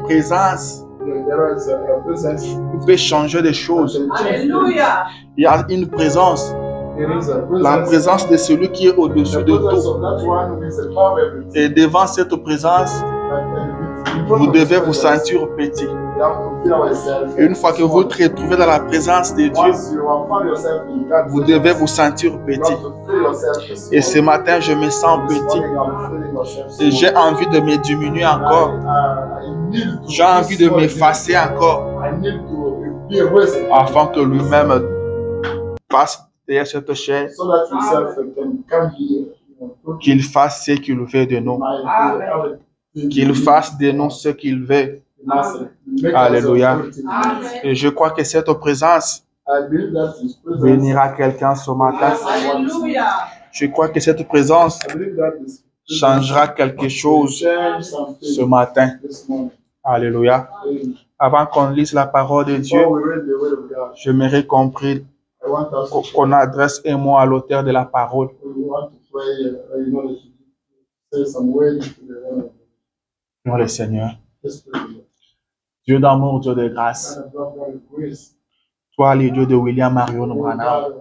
présence there is a presence. qui peut changer des choses. Alléluia. Il y a une présence, There is a presence. la présence de celui qui est au-dessus The de presence tout. of that one who is above everything. Et devant cette présence, vous devez vous sentir petit. You have to feel yourself. Et une fois que vous vous retrouvez dans la présence de Dieu, Once you have found yourself in God's vous devez presence, vous sentir you petit. have to feel yourself small. Et ce matin, je me sens This petit. morning, I'm feeling yourself Et small. j'ai envie de me diminuer encore. I need to J'ai envie de be small. m'effacer encore I need to be erased afin que lui-même passe derrière cette chaise, so that yourself can come here. qu'il fasse ce qu'il veut de nous, qu'il fasse de nous ce qu'il veut. Alléluia. Et je crois que cette présence bénira quelqu'un ce matin. Alléluia. Je crois que cette présence changera quelque chose ce matin. Alléluia. Avant qu'on lise la parole de Dieu, j'aimerais qu'on adresse un mot à l'auteur de la parole. Nom le Seigneur. Dieu d'amour, Dieu de grâce. Toi, le Dieu de William Marion Branham.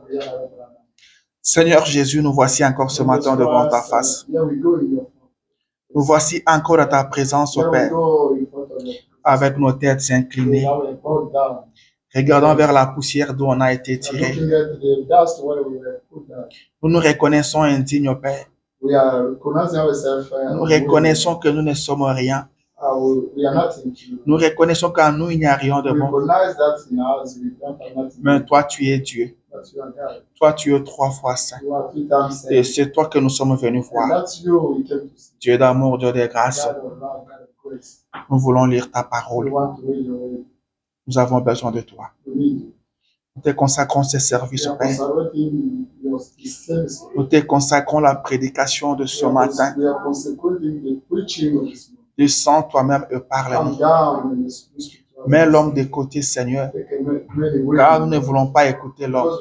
Seigneur Jésus, nous voici encore ce matin devant ta face. Nous voici encore à ta présence, ô Père, avec nos têtes inclinées, regardant vers la poussière d'où on a été tiré. Nous nous reconnaissons indignes, ô Père. Nous reconnaissons que nous ne sommes rien. Nous reconnaissons qu'en nous, il n'y a rien de bon. Mais toi, tu es Dieu. Toi, tu es 3 fois saint. Et c'est toi que nous sommes venus voir. Dieu d'amour, Dieu de grâce. Nous voulons lire ta parole. Nous avons besoin de toi. Nous te consacrons ce service, Père. Nous te consacrons la prédication de ce matin. Descends toi-même et parle-nous. Mets l'homme de côté, Seigneur, car nous ne voulons pas écouter l'homme.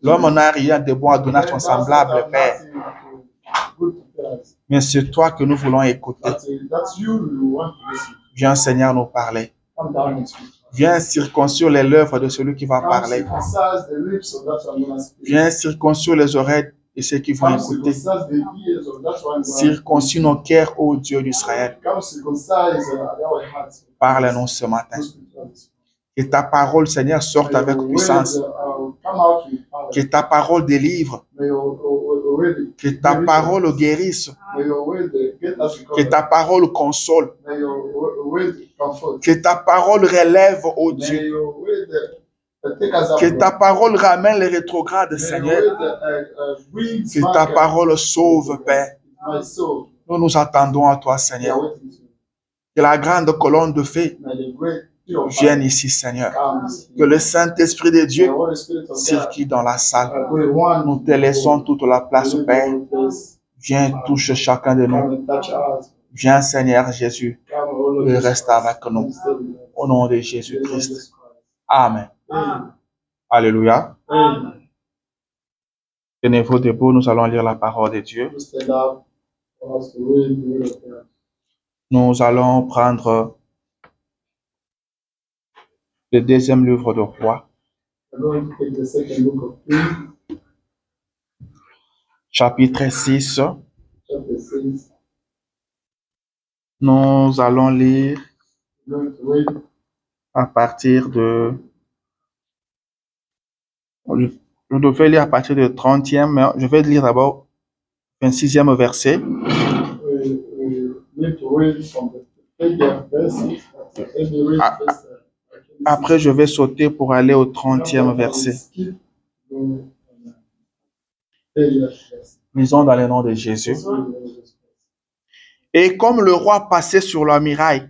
L'homme n'a rien de bon à donner à son semblable, Père. Mais c'est toi que nous voulons écouter. Viens, Seigneur, nous parler. Viens circoncire les lèvres de celui qui va parler. Viens circoncire les oreilles de ceux qui vont écouter. Circoncis nos cœurs, ô Dieu d'Israël. Parle-nous ce matin. Que ta parole, Seigneur, sorte avec puissance. Que ta parole délivre. Que ta parole guérisse. Que ta parole console. Que ta parole relève, ô Dieu. Que ta parole ramène les rétrogrades, Seigneur. Que ta parole sauve, Père. Nous nous attendons à toi, Seigneur. Que la grande colonne de feu vienne ici, Seigneur. Que le Saint-Esprit de Dieu circule dans la salle. Nous te laissons toute la place, Père. Viens, touche chacun de nous. Viens, Seigneur Jésus, et reste avec nous. Au nom de Jésus-Christ. Amen. Alléluia. Tenez-vous debout, nous allons lire la parole de Dieu. Nous allons prendre le deuxième livre de Rois, chapitre 6. Nous allons lire à partir de... Je devais lire à partir du 30e, mais je vais lire d'abord 26e verset. Après, je vais sauter pour aller au 30e verset. Lisons dans le nom de Jésus. Et comme le roi passait sur la muraille,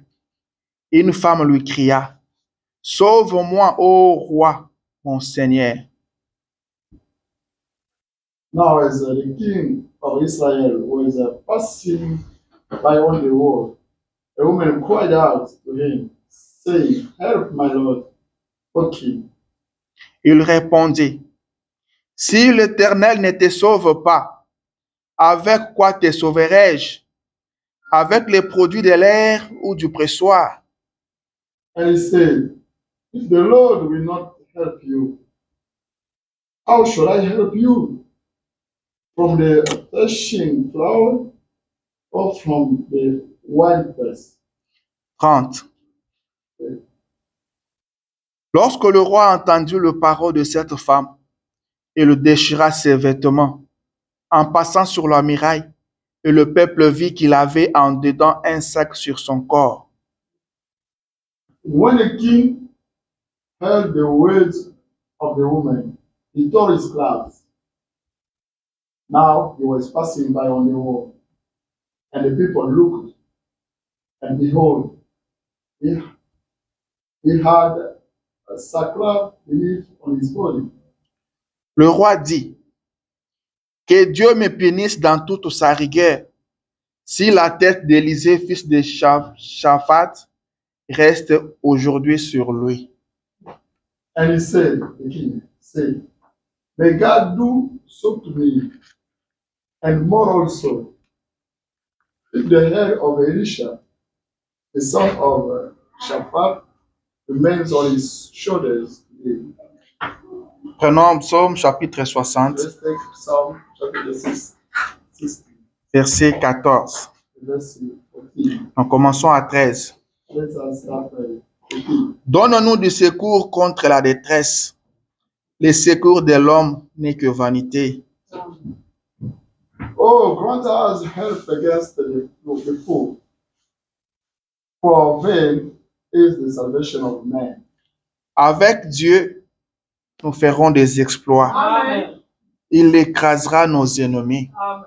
une femme lui cria, « Sauve-moi, ô roi, mon Seigneur. » Now, as the king of Israel was passing by on the wall, a woman cried out to him, saying, Help, my Lord, O king. Il répondit, « Si l'Éternel ne te sauve pas, avec quoi te sauverai-je? avec les produits de l'air ou du pressoir. And he said, if the Lord will not help you, how shall I help you? From the threshing floor or from the winepress? 30. Lorsque le roi entendit le parole de cette femme, il déchira ses vêtements en passant sur la muraille, et le peuple vit qu'il avait en dedans un sac sur son corps. When the king heard the words of the woman, he tore his clothes. Now he was passing by on the wall, and the people looked, and behold, he had a sackcloth beneath on his body. Le roi dit, que Dieu me punisse dans toute sa rigueur, si la tête d'Élisée, fils de Shaphat, reste aujourd'hui sur lui. And he said, the king said, may God do so to me, and more also, if the hair of Elisha, the son of Shaphat, remains on his shoulders today. Prenons Psaume chapitre 60, Let's take Psalm chapter 60, verset 14. verse 14. En commençons à 13. Let us start 14. Donne-nous du secours contre la détresse. Le secours de l'homme n'est que vanité. Oh, grant us help against the fool, for vain is the salvation of man. Avec Dieu, nous ferons des exploits. Amen. Il écrasera nos ennemis. Amen.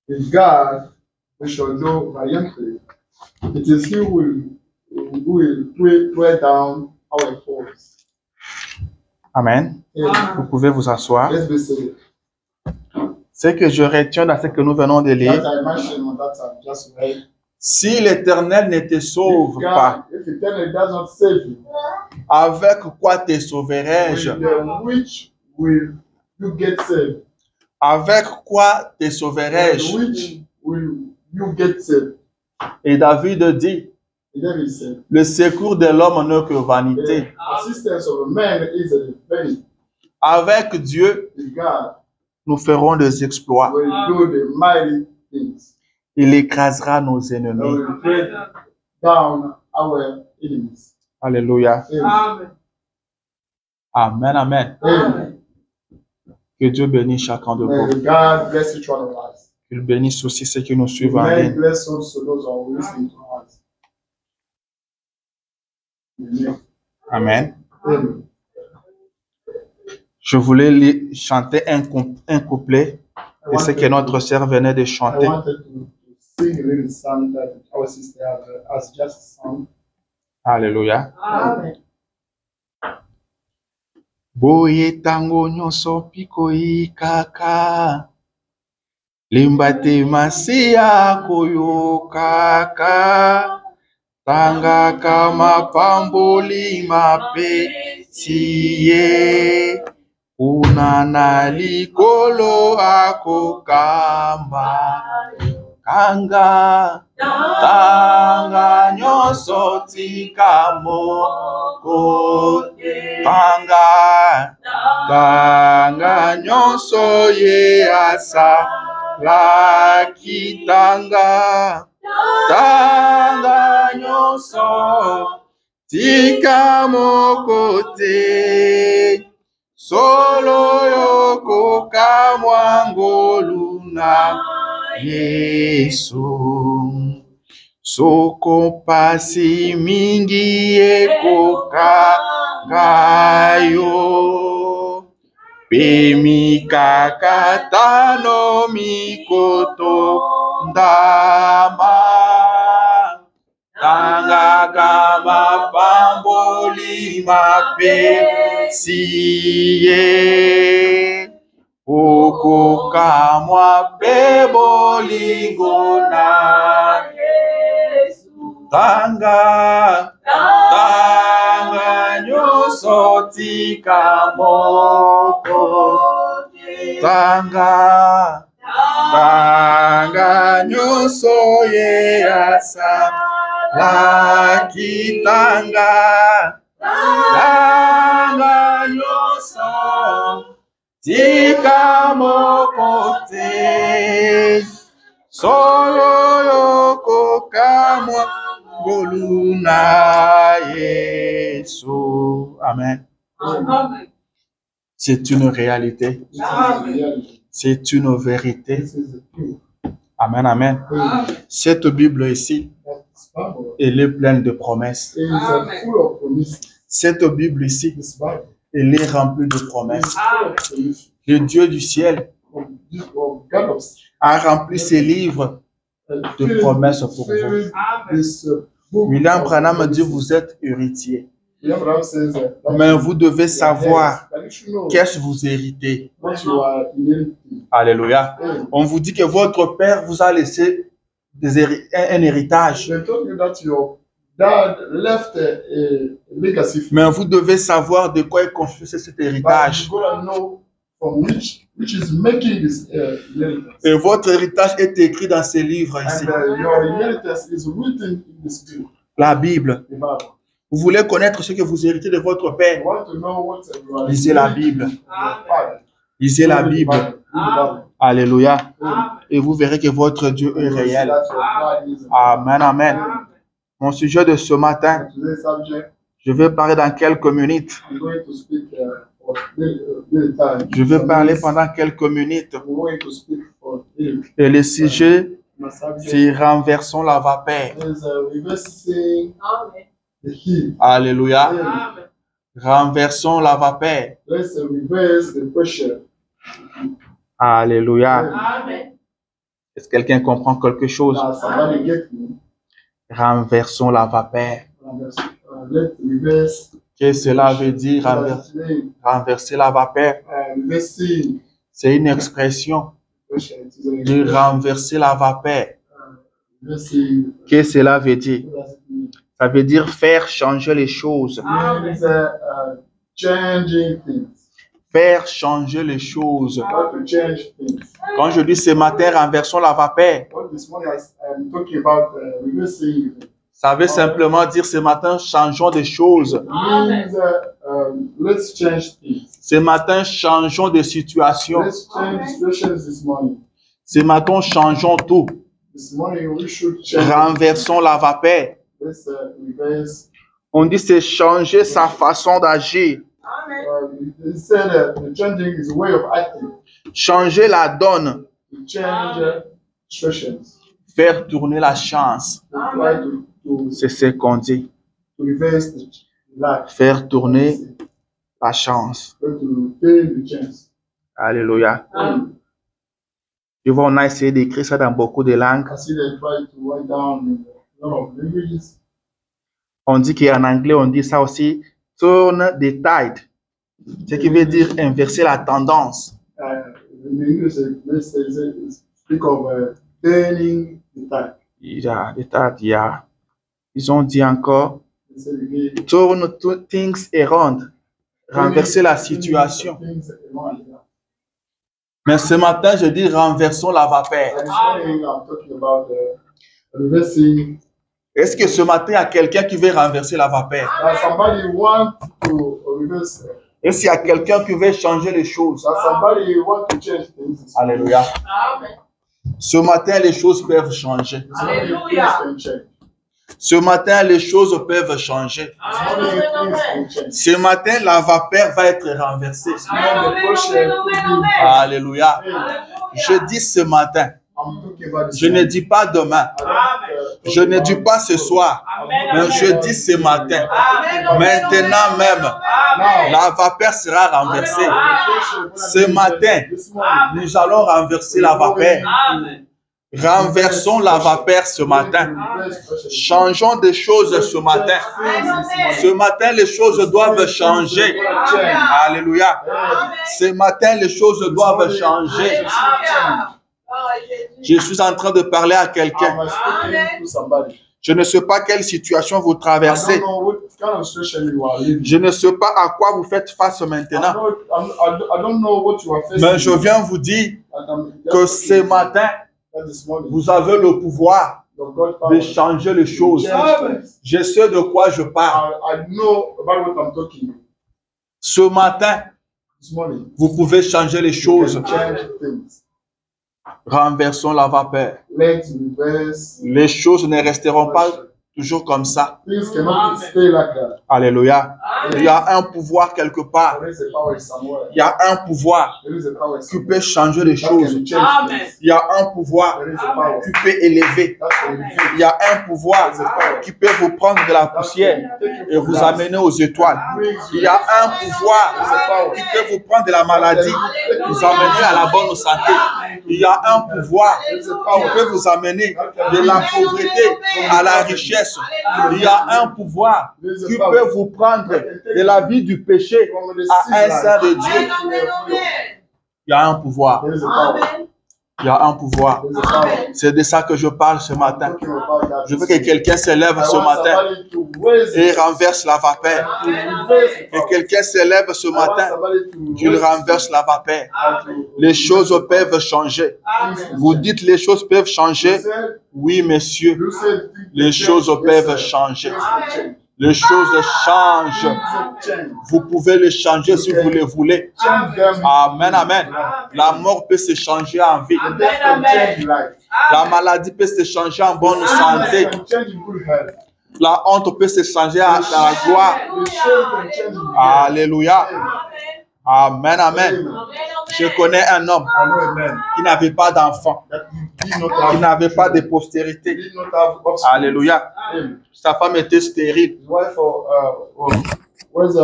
With God, we shall do valiantly. It is He who will wear down our foes. Amen. Amen. Vous pouvez vous asseoir. Let's be seated. Ce que je retiens dans ce que nous venons de That lire, I mentioned on that I just read. si l'Éternel ne te sauve pas, If Eternal does not save you, avec quoi te sauverai-je? with which will you get saved? Avec quoi te With sauverai-je? which will you get saved? Et David dit, And David said, le secours de l'homme n'est que vanité. the assistance of a man is a vanity. Avec Dieu, With God, nous ferons des exploits. will do the mighty things. Il écrasera nos And ennemis. will break down our enemies. Alléluia. Amen. Amen, amen. Amen. Que Dieu bénisse chacun de May vous. God bless each one of us. Qu'il bénisse aussi ceux qui nous suivent en May ligne. bless also those who are listening to us. Amen. Amen. Amen. Je voulais chanter un couplet de ce que notre sœur venait de I chanter. wanted to sing a little song that our sister has just sung. Alléluia. Amen. Boye tango nyonso pikoi kaka. Limbate masia koyo kaka. Tanga kama pamboli mape siye. Unana likolo akokamba. Kanga. Tanga nyonso tikamo. Tanga nyonso ye asa laki tanga nyonso tika moko te solo yoko kamwangolu na Yesu soko pasi mingi ekoka kayo pemi kakatano mikoto ndama tanga kama pamboli mape siye oko kamwa pe bolingo na Tanga nyonso tika moko. Tanga Banga nyonso ye asala kitanga. Banga nyonso tika mokote. Solo yoko kamwa boluna Yesu. Amen. Amen. C'est une réalité. C'est une vérité. Amen, amen. Cette Bible ici, elle est pleine de promesses. Cette Bible ici, elle est remplie de promesses. Le Dieu du ciel a rempli ses livres de promesses pour vous. William Branham dit, vous êtes héritier. Mais vous devez savoir qu'est-ce que vous héritez. Alléluia. On vous dit que votre père vous a laissé un héritage. Mais vous devez savoir de quoi est construit cet héritage. Et votre héritage est écrit dans ces livres ici. La Bible. Vous voulez connaître ce que vous héritez de votre père? Lisez la Bible. Lisez la Bible. Alléluia. Et vous verrez que votre Dieu est réel. Amen, amen. Mon sujet de ce matin, je vais parler dans quelques minutes. Je vais parler pendant quelques minutes. Et le sujet, c'est renversons la vapeur. Alléluia. Renversons la vapeur. Alléluia. Est-ce que quelqu'un comprend quelque chose? Renversons la vapeur. Qu'est-ce que cela veut dire, renverser la vapeur? C'est une expression de renverser la vapeur. Qu'est-ce que cela veut dire? Ça veut dire faire changer les choses. Faire changer les choses. Quand je dis ce matin, renversons la vapeur, ça veut simplement dire ce matin, changeons des choses. Ce matin, changeons de situation. Ce matin, changeons tout. Renversons la vapeur. On dit c'est changer sa façon d'agir. Changer la donne. Faire tourner la chance. C'est ce qu'on dit. Faire tourner la chance. Alléluia. Tu vois, on a essayé d'écrire ça dans beaucoup de langues. On dit qu'en anglais, on dit ça aussi, turn the tide. Ce qui veut dire inverser la tendance. Ils ont dit encore, turn things around. Renverser la situation. Mais ce matin, je dis renversons la vapeur. Est-ce que ce matin, il y a quelqu'un qui veut renverser la vapeur? Est-ce qu'il y a quelqu'un qui veut changer les choses? Alléluia. Ce matin, les choses peuvent changer. Alléluia. Ce matin, les choses peuvent changer. Ce matin, la vapeur va être renversée. Alléluia. Je dis ce matin. Je ne dis pas demain. Je ne dis pas ce soir. Mais je dis ce matin. Maintenant même, la vapeur sera renversée. Ce matin, nous allons renverser la vapeur. Renversons la vapeur ce matin. Changeons des choses ce matin. Ce matin, les choses doivent changer. Alléluia. Ce matin, les choses doivent changer. Je suis en train de parler à quelqu'un. Je ne sais pas quelle situation vous traversez. kind of situation you are living. Je ne sais pas à quoi vous faites face maintenant, I don't know what you are facing. mais je viens vous dire que ce matin, vous avez le pouvoir de changer les choses. Je sais de quoi je parle. I know about what I'm talking. Ce matin, This morning, vous pouvez changer les you choses. can change things. Renversons la vapeur. Let's reverse. Les choses ne resteront pas toujours comme ça. Things cannot stay like that. Alléluia. Il y a un pouvoir quelque part. There is a power somewhere. Il y a un pouvoir There is a power qui somewhere. peut changer les That choses. can change things. Il y a un pouvoir There is a power. qui peut élever. That can elevate. Il y a un pouvoir qui peut vous prendre de la poussière et vous amener aux étoiles. Il y a un pouvoir qui peut vous prendre de la maladie, vous amener à la bonne santé. Il y a un pouvoir qui peut vous amener de la pauvreté à la richesse. Il y a un pouvoir qui peut vous prendre de la vie du péché à un sein de Dieu. Il y a un pouvoir. There is a power. Il y a un pouvoir. There is a power. C'est de ça que je parle ce matin. Talking about that. Je veux que quelqu'un se lève I ce want matin somebody to raise et it. renverse la vapeur. To reverse it. Que quelqu'un se lève ce I want matin, somebody to qu'il raise it. renverse la vapeur. And to- Les choses peuvent changer. Vous dites les choses peuvent changer. You said- Oui, messieurs, you said things les can choses change. peuvent Yes, sir. changer. Things can change. Les choses changent. Things can change. Vous pouvez les changer si vous le voulez. Change them. Amen, amen. La mort peut se changer en vie. The death can change life. La maladie peut se changer en bonne santé. It can change in good health. La honte peut se changer dans la gloire. The shame can change in good health. Alléluia. Amen, amen. Amen. Je connais un homme I know a man qui n'avait pas d'enfant, that did not qui have, n'avait pas de postérité. did not have offspring. Alléluia. Amen. Sa femme était stérile. His wife was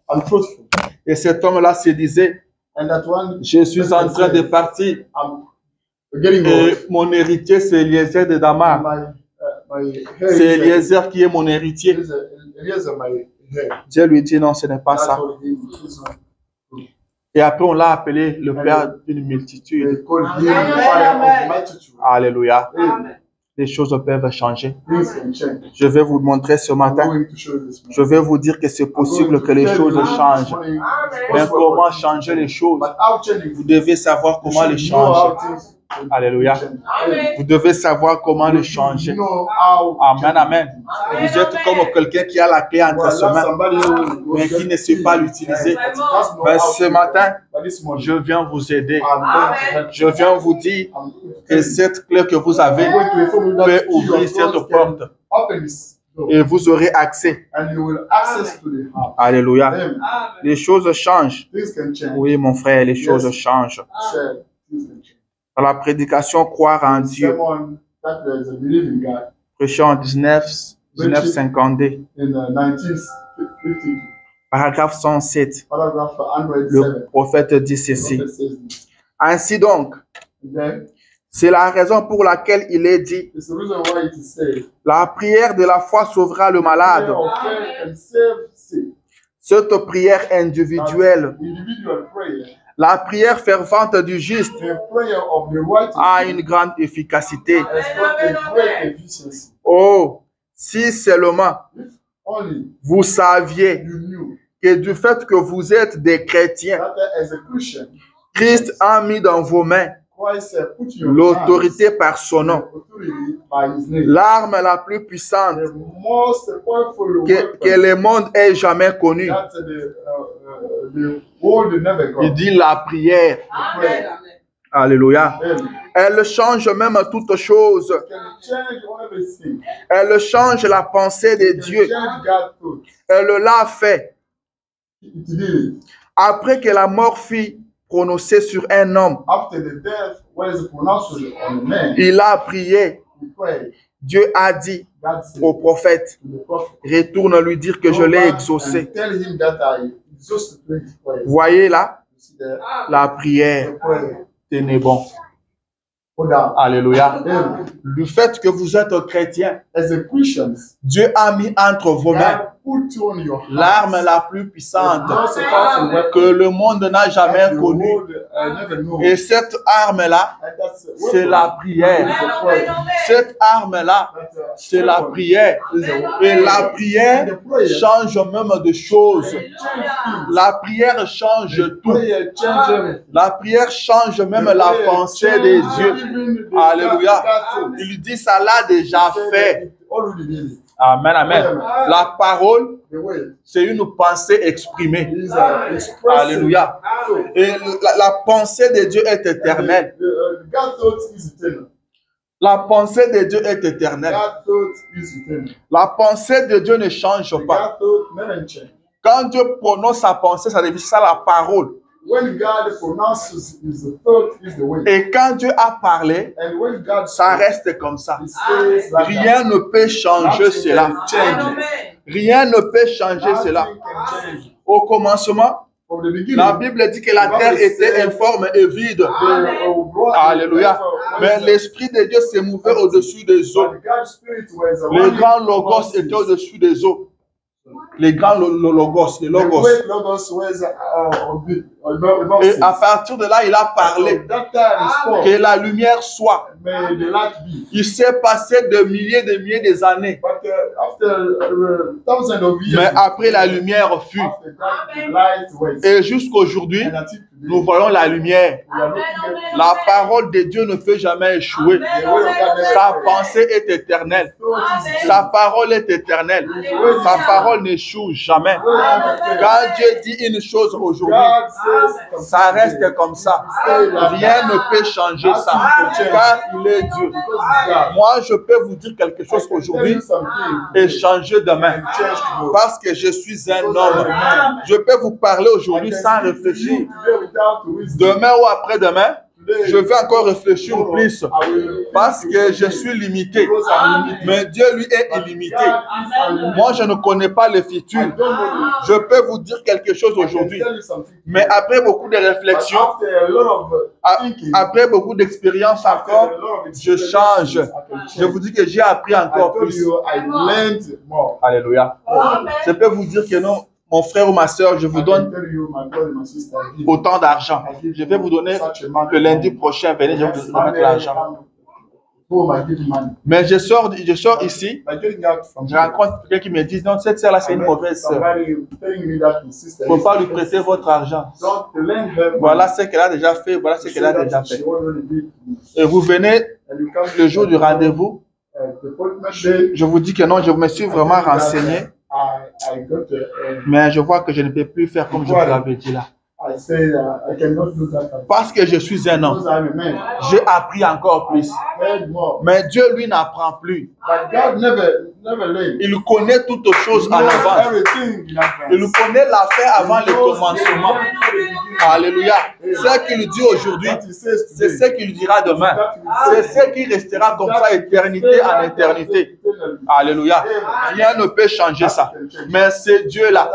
unfruitful. Et cet homme-là se disait, And that one, je suis en train de partir I'm getting et old. mon héritier c'est Eliezer de Damar. My C'est hair Eliezer qui est mon héritier. is my hair. Dieu lui dit non, ce n'est pas That's ça. what he is. Et après on l'a appelé le père d'une multitude. They call him the fire of multitude. Alléluia. Amen. Les choses peuvent changer. Things can change. Je vais vous montrer ce I'm matin. going to show you this Je vais vous dire que c'est possible que les choses changent. Mais comment changer les choses? But how change Vous devez savoir comment les changer. Alléluia. Vous devez savoir comment les changer. Amen, amen. Vous êtes comme quelqu'un qui a la clé entre ses mains, mais qui ne sait pas l'utiliser. Mais ce matin, je viens vous aider. Je viens vous dire que cette clé que vous avez peut ouvrir cette porte et vous aurez accès. Alléluia. Les choses changent. Oui, mon frère, les choses changent. Dans la prédication croire en Dieu, prêché en 1952, paragraphe 107, le prophète dit ceci. Ainsi donc, c'est la raison pour laquelle il est dit, la prière de la foi sauvera le malade. Cette prière individuelle, la prière fervente du juste a une grande efficacité. Oh, si seulement vous saviez que du fait que vous êtes des chrétiens, Christ a mis dans vos mains l'autorité par son nom, l'arme la plus puissante que le monde ait jamais connue. Il dit la prière. Alléluia. Elle change même toutes choses. Elle change la pensée de Dieu. Elle l'a fait. Après que la mort fut prononcée sur un homme, il a prié. Dieu a dit au prophète, retourne lui dire que je l'ai exaucé. Voyez là, la prière, tenez bon. Alléluia. Du fait que vous êtes chrétien, Dieu a mis entre vos mains put on your hands. L'arme la plus puissante The most powerful weapon que le monde n'a that jamais the connue. world, never know. Et cette arme-là, And that's a c'est weapon. la prière. It's a prayer. Cette arme-là, That's a c'est la weapon. prière. It's a weapon. Et la prière And the prayer change même de choses. change things. La prière change The tout. prayer change everything. La prière change même The la prayer pensée change des dieux. even the Alléluia. God things. Il dit ça l'a déjà fait. It already did it. Amen, amen. La parole, The way c'est une pensée exprimée. is expressing. Alléluia. Et la pensée de Dieu est éternelle. God thought is eternal. La pensée de Dieu est éternelle. God thought is eternal. La pensée de Dieu ne change pas. God thought never change. Quand Dieu prononce sa pensée, ça devient ça la parole. When God pronounces his thought is the way. Et quand Dieu a parlé, And when God ça speaks, reste comme ça. he says like Rien ne peut changer Nothing cela. can change it. Rien ne peut changer Nothing cela. can change it. Au commencement, From the beginning, la Bible dit que la terre était informe et vide. Alléluia. Mais l'Esprit de Dieu se mouvait au-dessus des eaux. Les grands logos étaient au-dessus des eaux. Les grands logos, les logos. Et à partir de là, il a parlé que la lumière soit. Il s'est passé de milliers des années. Mais après, la lumière fut. Et jusqu'aujourd'hui, nous voyons la lumière. La parole de Dieu ne peut jamais échouer. Sa pensée est éternelle. Sa parole est éternelle. Sa parole n'échoue jamais. Quand Dieu dit une chose aujourd'hui, ça reste comme ça. Rien ne peut changer ça. Car il est Dieu. Moi, je peux vous dire quelque chose aujourd'hui et changer demain. Parce que je suis un homme. Je peux vous parler aujourd'hui sans réfléchir. Demain ou après-demain, je vais encore réfléchir plus parce que je suis limité. Mais Dieu, lui, est illimité. Moi, je ne connais pas le futur. Je peux vous dire quelque chose aujourd'hui. Mais après beaucoup de réflexions, après beaucoup d'expérience encore, je change. Je vous dis que j'ai appris encore plus. Alléluia. Je peux vous dire que non. Mon frère ou ma soeur, je vous donne autant d'argent. Je vais vous donner le lundi prochain, venez, je vais vous donner l'argent. Mais je sors ici, je rencontre quelqu'un qui me dit, non, cette sœur-là, c'est une mauvaise sœur. Il ne faut pas lui prêter votre argent. Voilà ce qu'elle a déjà fait, voilà ce qu'elle a déjà fait. Et vous venez le jour du rendez-vous, je vous dis que non, je me suis vraiment renseigné. Mais je vois que je ne peux plus faire comme je vous l'avais dit là. Parce que je suis un homme. J'ai appris encore plus. Mais Dieu, lui, n'apprend plus. Il connaît toutes choses en avance. Il connaît l'affaire avant le commencement. Alléluia. Ce qu'il dit aujourd'hui, c'est ce qu'il dira demain. C'est ce qui restera comme ça, éternité en éternité. Alléluia. Rien ne peut changer ça. Mais ce Dieu-là,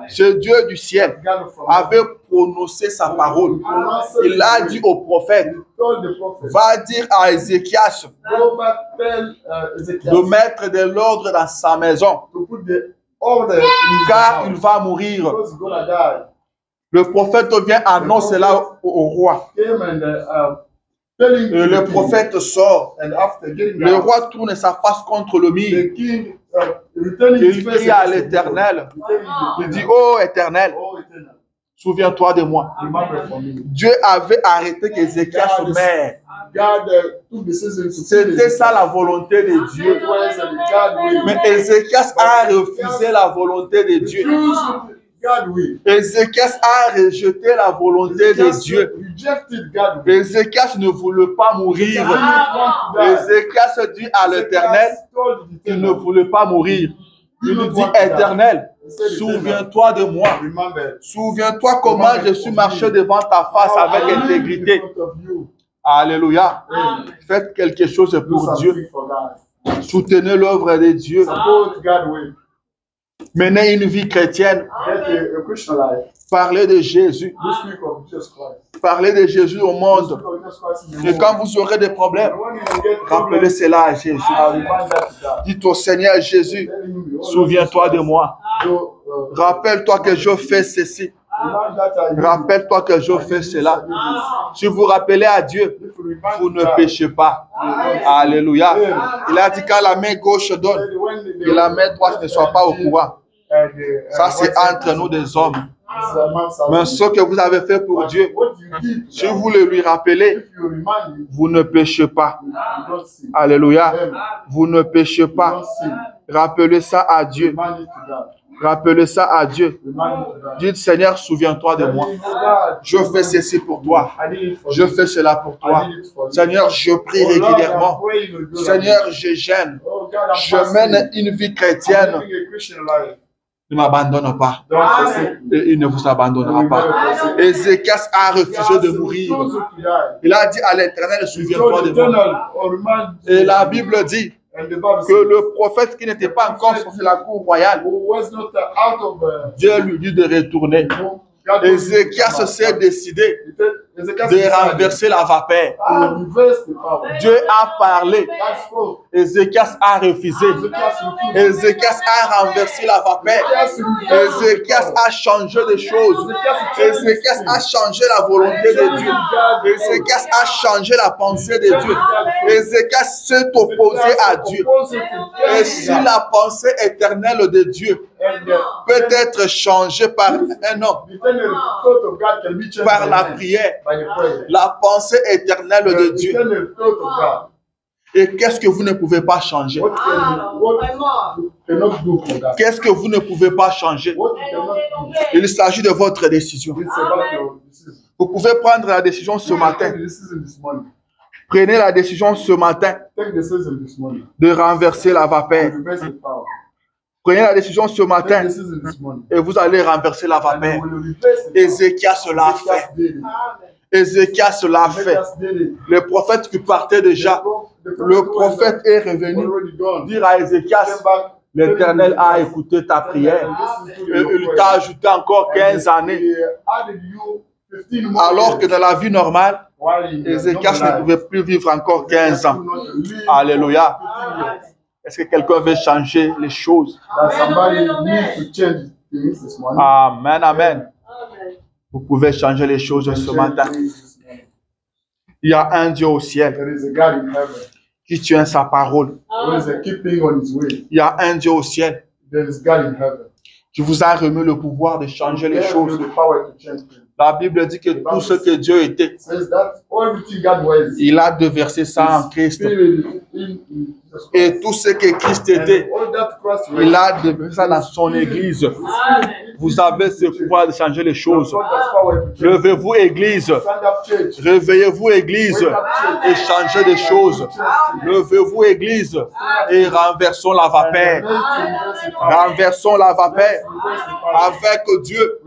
ce Dieu du ciel, avait prononcé sa parole. Il a dit au prophète, va dire à Ézéchias de mettre de l'ordre dans sa maison, car il va mourir. Le prophète vient annoncer cela au roi. Et le prophète sort. Le roi tourne sa face contre le mur. Il crie à l'Éternel. Il dit, oh Éternel, souviens-toi de moi. Dieu avait arrêté qu'Ézéchias meure. C'était ça la volonté de Dieu. Mais Ézéchias a refusé la volonté de Dieu. Ézéchias a rejeté la volonté de Dieu. Ézéchias ne voulait pas mourir. Ézéchias dit à l'Éternel qu'il ne voulait pas mourir. Il lui dit, Éternel, souviens-toi de moi. Souviens-toi comment je suis marché devant ta face avec intégrité. Alléluia. Faites quelque chose pour Dieu. Soutenez l'œuvre de Dieu. Menez une vie chrétienne. Parlez de Jésus. Parlez de Jésus au monde. Et quand vous aurez des problèmes, rappelez cela à Jésus. Dites au Seigneur Jésus, souviens-toi de moi. Rappelle-toi que je fais ceci. Rappelle-toi que je fais cela. Si vous rappelez à Dieu, vous ne péchez pas. Alléluia. Il a dit quand la main gauche donne, que la main droite ne soit pas au courant. Ça, c'est entre nous des hommes. Mais ce que vous avez fait pour Dieu, si vous le lui rappelez, vous ne péchez pas. Alléluia. Vous ne péchez pas. Rappelez ça à Dieu. Rappelez ça à Dieu. Dites, Seigneur, souviens-toi de moi. Je fais ceci pour toi. Je fais cela pour toi. Seigneur, je prie régulièrement. Seigneur, je gêne. Je mène une vie chrétienne. Ne m'abandonne pas. Et il ne vous abandonnera pas. Ézéchias a refusé de mourir. Il a dit à l'Éternel, souviens-toi de moi. Et la Bible dit que le prophète qui n'était pas encore sorti de la cour royale, Dieu lui dit de retourner. Ézéchias s'est décidé de renverser la vapeur. Dieu a parlé. Ézéchias a refusé. Ézéchias a renversé la vapeur. Ézéchias a changé les choses. Ézéchias a changé la volonté de Dieu. Ézéchias a changé la pensée de Dieu. Ézéchias s'est opposé à Dieu. Et si la pensée éternelle de Dieu peut être changée par un homme, par la prière, la pensée éternelle de Dieu. Et qu'est-ce que vous ne pouvez pas changer? Qu'est-ce que vous ne pouvez pas changer? Il s'agit de votre décision. Vous pouvez prendre la décision ce matin. Prenez la décision ce matin de renverser la vapeur. Prenez la décision ce matin et vous allez renverser la vapeur. Ézéchias l'a fait. Ézéchias l'a fait. Le prophète qui partait déjà, le prophète est revenu dire à Ézéchias, l'Éternel a écouté ta prière et il t'a ajouté encore 15 années. Alors que dans la vie normale, Ézéchias ne pouvait plus vivre encore 15 ans. Alléluia. Est-ce que quelqu'un veut changer les choses? Amen, amen. Vous pouvez changer les choses ce matin. Il y a un Dieu au ciel qui tient sa parole. Il y a un Dieu au ciel qui vous a remis le pouvoir de changer les choses. La Bible dit que tout ce que Dieu était, il a déversé ça en Christ. Et tout ce que Christ était, il a déversé ça dans son Église. Vous avez ce pouvoir de changer les choses. Levez-vous, Église. Réveillez-vous, Église, et changez les choses. Levez-vous, Église, et renversons la vapeur. Renversons la vapeur. Avec Dieu,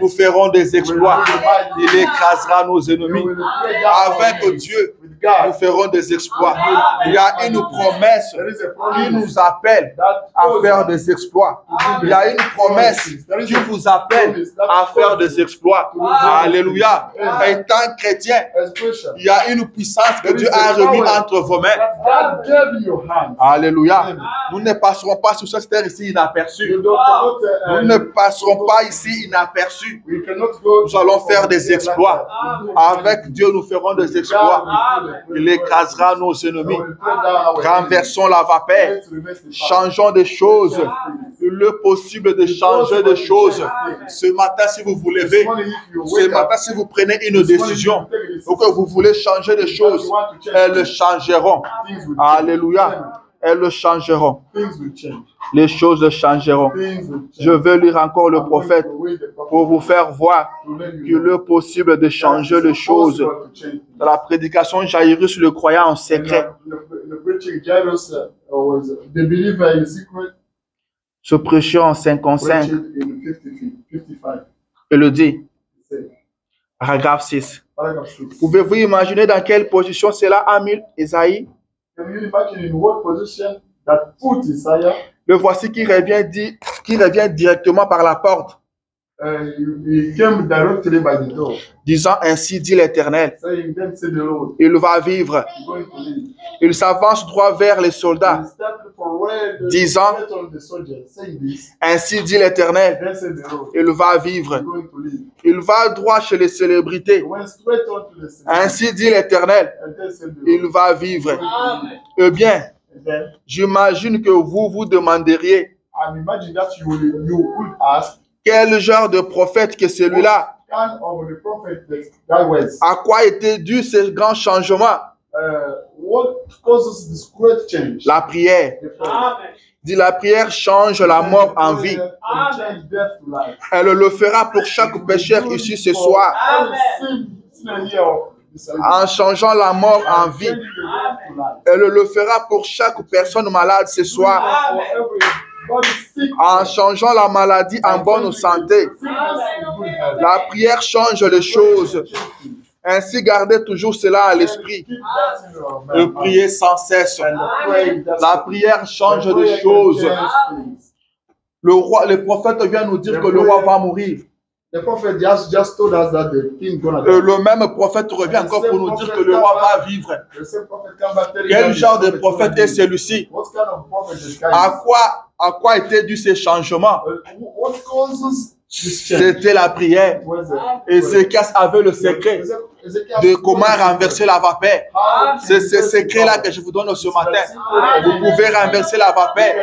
nous ferons des exploits. Il écrasera nos ennemis. Avec Dieu, nous ferons des exploits. Il y a une promesse qui nous appelle à faire des exploits. Il y a une promesse qui vous appelle à faire des exploits. Alléluia. Étant chrétien, il y a une puissance que Dieu a remis entre vos mains. Alléluia. Nous ne passerons pas sur cette terre ici inaperçus. Nous ne passerons pas ici inaperçus. Nous allons faire des exploits. Avec Dieu, nous ferons des exploits. Il écrasera nos ennemis. Renversons la vapeur. Changeons des choses. Le possible de changer des choses. Ce matin, si vous vous levez, ce matin, si vous prenez une décision ou que vous voulez changer des choses, elles le changeront. Alléluia. Elles le changeront. Les choses changeront. Je veux lire encore le prophète pour vous faire voir qu'il est possible de changer les choses. Dans la prédication, Jairus le croyant en secret. Ce prêcheur en 55, il le dit. Paragraphe 6. Pouvez-vous imaginer dans quelle position cela a mis Isaïe? Le voici qui revient directement par la porte. he came directly by the door, disant ainsi dit l'Éternel. saying, "Then say the Lord, Il va vivre. you're going to live." Il s'avance droit vers les soldats, He stepped forward, disant, straight on the soldier, saying this, ainsi dit l'Éternel. "Then say the Lord, Il va vivre. you're going to live." Il va droit chez les célébrités. He went straight on to the city, Ainsi dit l'Éternel. and then said the Il Lord, va vivre. Amen. Eh bien, And then, j'imagine que vous demanderiez and imagine that you would ask, quel genre de prophète que celui-là? kind of the prophet that was, À quoi était dû ce grand changement? what causes this great change? La prière. The prayer. Dit la prière change la mort en vie. Change death to life. Elle le fera pour chaque pécheur ici ce soir. En changeant la mort en vie. Elle le fera pour chaque personne malade ce soir. En changeant la maladie en bonne santé. La prière change les choses. Ainsi, gardez toujours cela à l'esprit. Et priez sans cesse. La prière change les choses. Le prophète vient nous dire que le roi va mourir. The prophet just told us that the king gonna die. Le même prophète revient encore pour nous dire que le roi va vivre. The same prophet come back telling Quel us genre de the prophète est celui-ci? What kind of prophet is this guy? À quoi étaient dus ces changements? What causes this change? C'était la prière. Ézéchias avait le secret de comment renverser la vapeur. C'est ce secret-là que je vous donne ce matin. Vous pouvez renverser la vapeur.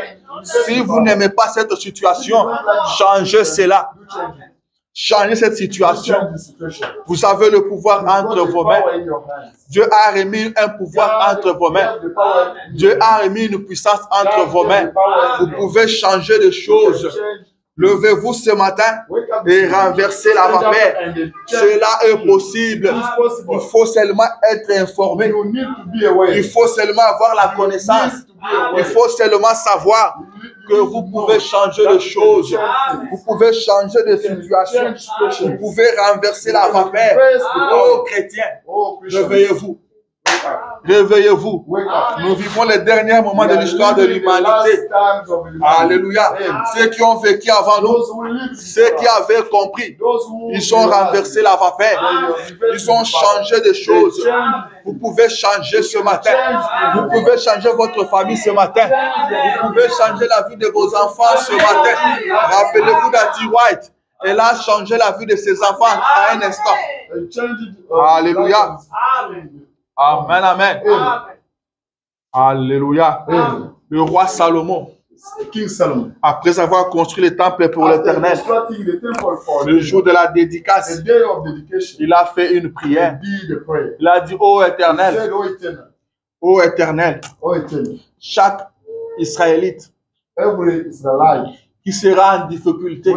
Si vous n'aimez pas cette situation, changez cela. Changez cette situation. Vous avez le pouvoir entre vos mains. Dieu a remis un pouvoir entre vos mains. Dieu a remis une puissance entre vos mains. Vous pouvez changer les choses. Levez-vous ce matin et renversez la vapeur. Cela est possible. Il faut seulement être informé. Il faut seulement avoir la connaissance. Il faut seulement savoir que vous pouvez changer les choses. Vous pouvez changer de situation. Vous pouvez renverser la vapeur. Oh chrétiens, réveillez-vous. Réveillez-vous. Nous vivons les derniers moments de l'histoire de l'humanité. Alléluia. Ceux qui ont vécu avant nous, ceux qui avaient compris, ils ont renversé la vapeur. Ils ont changé des choses. Vous pouvez changer ce matin. Vous pouvez changer votre famille ce matin. Vous pouvez changer la vie de vos enfants ce matin. Rappelez-vous d'Ati White. Elle a changé la vie de ses enfants à un instant. Alléluia. Amen, amen. Alléluia. Le roi Salomon, King Solomon, après avoir construit le temple pour l'Éternel, le jour de la dédicace, il a fait une prière. Il a dit, ô Éternel, ô Éternel, chaque Israélite qui sera en difficulté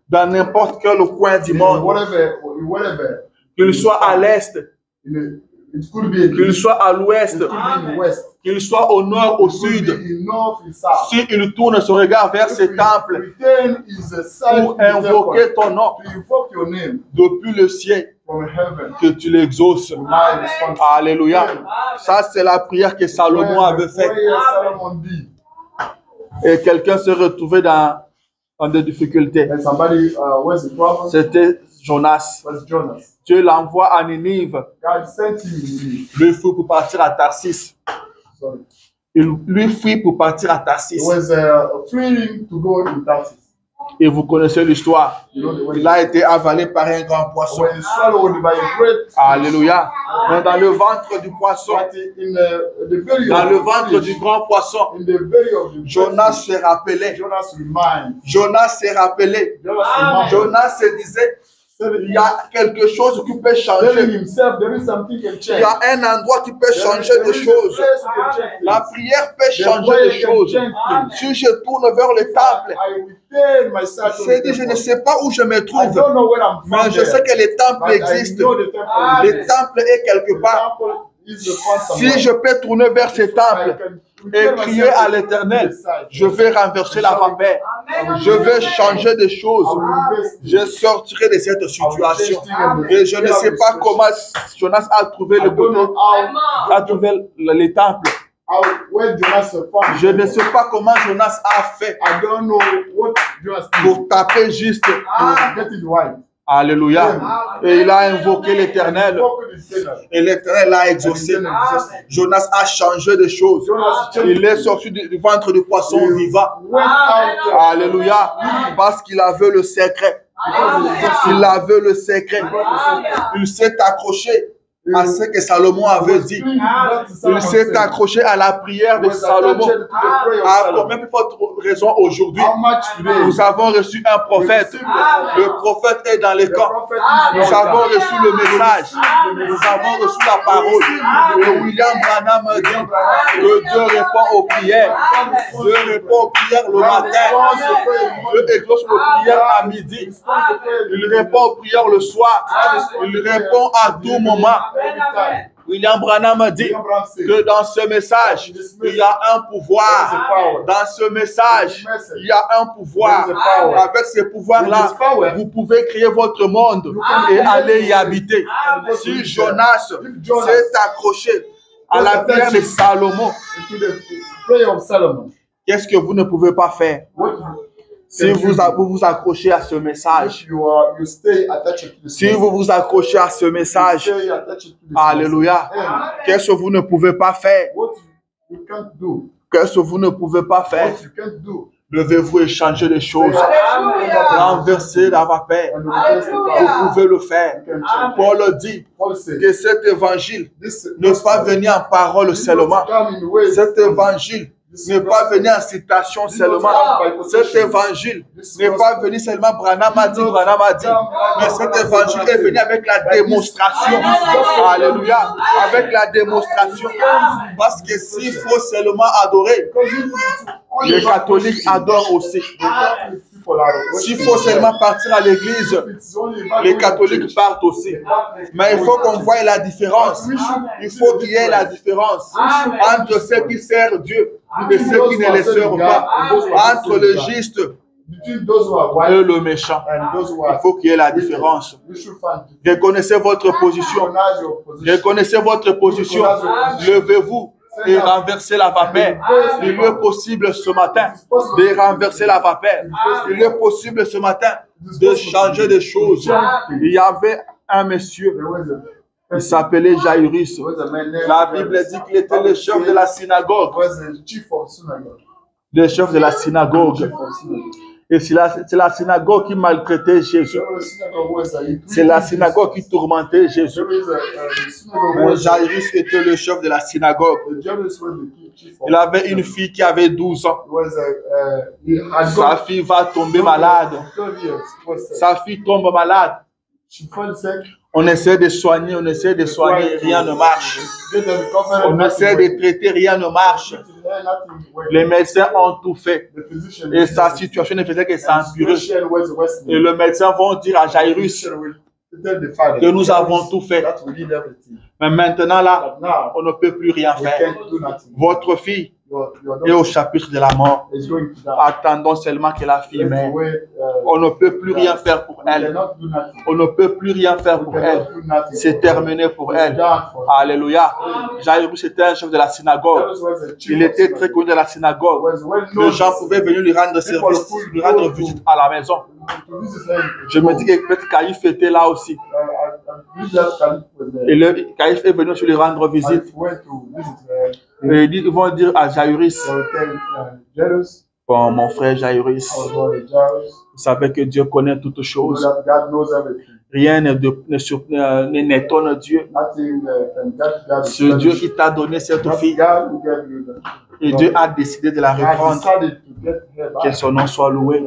dans n'importe quel coin du monde, qu'il soit à l'est, qu'il soit à l'ouest, qu'il soit au nord, au sud, s'il tourne son regard vers ce temple pour invoquer ton nom depuis le ciel, que tu l'exauces. Alléluia. Ça, c'est la prière que Salomon avait faite. Et quelqu'un se retrouvait dans des difficultés. C'était Jonas. Dieu l'envoie à Ninive. Lui fuit pour partir à Tarsis. Lui fuit pour partir à Tarsis. Et vous connaissez l'histoire. Il a été avalé par un grand poisson. Alléluia. Mais dans le ventre du poisson, dans le ventre du grand poisson, Jonas se rappelait. Jonas se rappelait. Jonas se disait, il y a quelque chose qui peut changer. Il y a un endroit qui peut changer des choses. La prière peut changer des choses. Si je tourne vers le temple, je ne sais pas où je me trouve, mais je sais que le temple existe. Le temple est quelque part. Si je peux tourner vers ce temple et crier à l'Éternel, je vais renverser la vapeur. Je vais changer des choses. Je sortirai de cette situation. Et je ne sais pas comment Jonas a trouvé le côté, a trouvé les temples. Je ne sais pas comment Jonas a fait pour taper juste to get it right. Alléluia. Et il a invoqué l'Éternel. Et l'Éternel l'a exaucé. Jonas a changé de choses. Il est sorti du ventre du poisson vivant. Alléluia. Parce qu'il avait le secret. Il avait le secret. Il s'est accroché à ce que Salomon avait dit. Il s'est accroché à la prière de Salomon. À combien de votre raison aujourd'hui, nous avons reçu un prophète. Le prophète est dans les camps. Nous avons reçu le message. Nous avons reçu la parole. Et William Branham dit que Dieu répond aux prières. Dieu répond aux prières le matin. Dieu exauce aux prières à midi. Il répond aux prières le soir. Il répond à tout moment. William Branham dit que dans ce message, il y a un pouvoir. Dans ce message, il y a un pouvoir. Avec ce pouvoir-là, vous pouvez créer votre monde et aller y habiter. Si Jonas s'est accroché à la prière de Salomon, qu'est-ce que vous ne pouvez pas faire? Si vous vous accrochez à ce message, si vous vous accrochez à ce message, alléluia, qu'est-ce que vous ne pouvez pas faire? Qu'est-ce que vous ne pouvez pas faire? Devez-vous échanger les choses, renverser la vapeur. Vous pouvez le faire. Paul dit que cet évangile ne pas venir en parole seulement. Cet évangile n'est pas venu en citation seulement. Cet évangile n'est pas venu seulement Branham a dit, mais cet évangile est venu avec la démonstration. Alléluia. Avec la démonstration. Parce que s'il faut seulement adorer, les catholiques adorent aussi. S'il faut seulement partir à l'église, les catholiques partent aussi. Mais il faut qu'on voie la différence. Il faut qu'il y ait la différence entre ceux qui servent Dieu et ceux qui ne les servent pas. Entre le juste et le méchant. Il faut qu'il y ait la différence. Reconnaissez votre position. Reconnaissez votre position. Levez-vous et renverser la vapeur. Il est possible ce matin de renverser la vapeur. Il est possible ce matin de changer des choses. Il y avait un monsieur, il s'appelait Jairus. La Bible dit qu'il était le chef de la synagogue. Le chef de la synagogue. Et c'est la synagogue qui maltraitait Jésus. C'est la synagogue qui tourmentait Jésus. Mais Jairus était le chef de la synagogue. Il avait une fille qui avait 12 ans. Sa fille va tomber malade. Sa fille tombe malade. On essaie de soigner, rien ne marche. On essaie de traiter, rien ne marche. Les médecins ont tout fait. Et sa situation ne faisait que s'empirer. Et le médecin va dire à Jairus que nous avons tout fait. Mais maintenant là, on ne peut plus rien faire. Votre fille est au chapitre de la mort. Attendons seulement que la fille meure. On ne peut plus rien faire pour elle. On ne peut plus rien faire pour elle. C'est terminé pour elle. Alléluia. Jairus était un chef de la synagogue. Il était très connu de la synagogue. Les gens pouvaient venir lui rendre service, lui rendre visite à la maison. Je me dis que peut-être Caïphe était là aussi. Et Caïphe est venu lui rendre visite. Et ils vont dire à Jairus, bon, mon frère Jairus, vous savez que Dieu connaît toutes choses. Rien n'étonne Dieu. Ce Dieu qui t'a donné cette fille, et Dieu a décidé de la reprendre. Que son nom soit loué.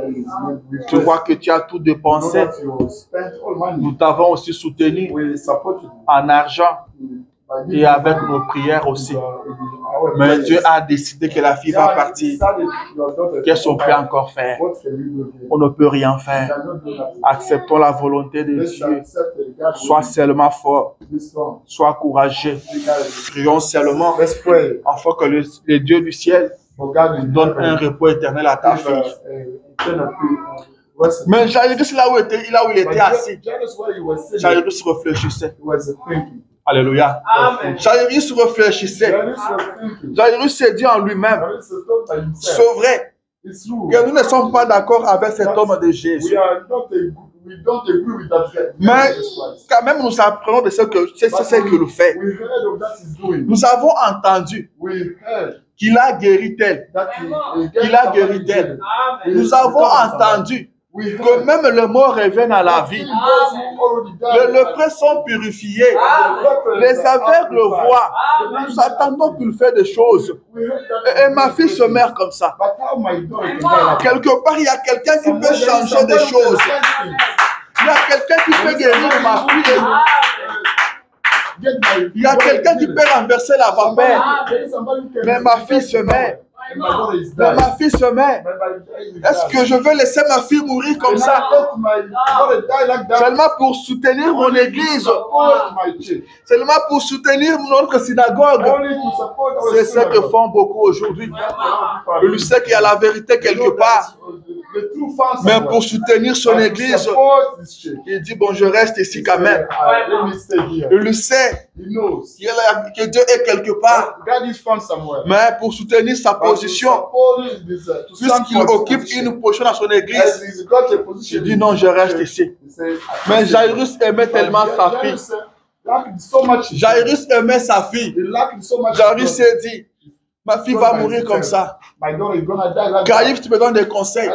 Tu vois que tu as tout dépensé. Nous t'avons aussi soutenu en argent et avec nos prières aussi. Mais Dieu a décidé que la fille va partir. Qu'est-ce qu'on peut encore faire? On ne peut rien faire. Acceptons la volonté de Dieu. Sois seulement fort. Sois courageux. Prions seulement afin que le Dieu du ciel donne un repos éternel à ta fille. Mais Jairus, là où il était assis, Jairus réfléchissait. Alléluia. Jairus réfléchissait. Jairus s'est dit en lui-même, c'est vrai, It's true. que nous ne sommes pas d'accord avec cet homme de Jésus. We don't agree with that. Mais quand même, nous apprenons de ce qu'il fait. We heard of that he's doing. Nous avons entendu We heard qu'il a guéri tel. that Qu'il a guéri tel. Nous avons entendu we que heard même le mort revienne à la vie. Les lépreux sont purifiés. Les aveugles voient. Nous attendons qu'il fait des choses. Et ma fille se meurt comme ça. But how my daughter can die like that? Quelque part, il y a quelqu'un qui peut changer des choses. Il y a quelqu'un qui peut guérir ma fille. Il y a quelqu'un qui peut renverser la vapeur. Mais ma fille se met. Mais ma fille se met. Est-ce que je vais laisser ma fille mourir comme ça? Seulement pour soutenir mon église. Seulement pour soutenir notre synagogue. C'est ce que font beaucoup aujourd'hui. Je sais qu'il y a la vérité quelque part. Mais pour soutenir son église, il dit, bon, je reste ici quand même. Il le sait que Dieu est quelque part. Mais pour soutenir sa position, puisqu'il occupe une position dans son église, il dit, non, je reste ici. Mais Jairus aimait tellement sa fille. Jairus aimait sa fille. Jairus s'est dit, ma fille va mourir comme ça. Caïphe, tu me donnes des conseils.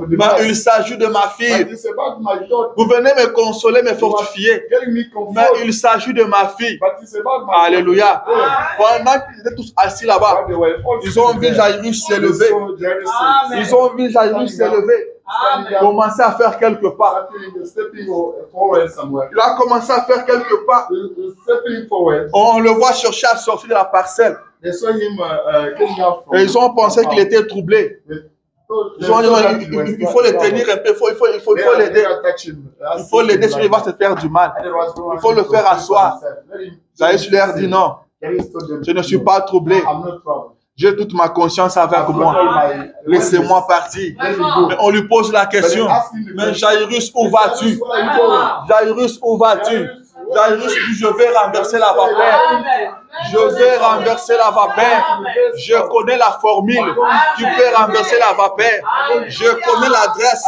Mais il s'agit de ma fille. Vous venez me consoler, me fortifier. Mais il s'agit de ma fille. Alléluia. Pendant qu'ils étaient tous assis là-bas, ils ont vu Jairus s'élever. Ils ont vu Jairus s'élever. Commencer à faire quelque part. Il a commencé à faire quelque part. On le voit chercher à sortir de la parcelle. Et ils ont pensé qu'il était troublé. Ils ont dit, il faut le tenir un peu, il faut l'aider. Il faut l'aider sinon il va se faire du mal. Il faut le faire asseoir. Jairus leur dit non, je ne suis pas troublé. J'ai toute ma conscience avec moi. Laissez-moi partir. Mais on lui pose la question. Mais Jairus, où vas-tu? Jairus, où vas-tu? Jairus dit, je vais renverser la vapeur. Je vais renverser la vapeur. Je connais la formule qui peut renverser la vapeur. Je connais l'adresse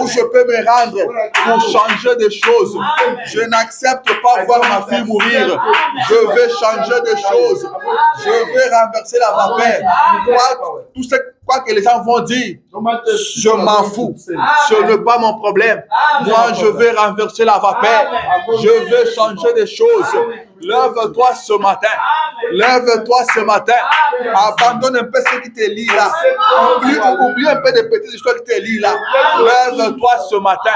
où je peux me rendre pour changer des choses. Je n'accepte pas voir ma fille mourir. Je vais changer des choses. Je vais renverser la vapeur. Tout ce quoi que les gens vont dire, je m'en fous. Ce n'est pas mon problème. Moi, je vais renverser la vapeur. Je vais changer des choses. Lève-toi ce matin. Lève-toi ce matin. Abandonne un peu ce qui te lie là. Oublie un peu des petites histoires qui te lient là. Lève-toi ce matin.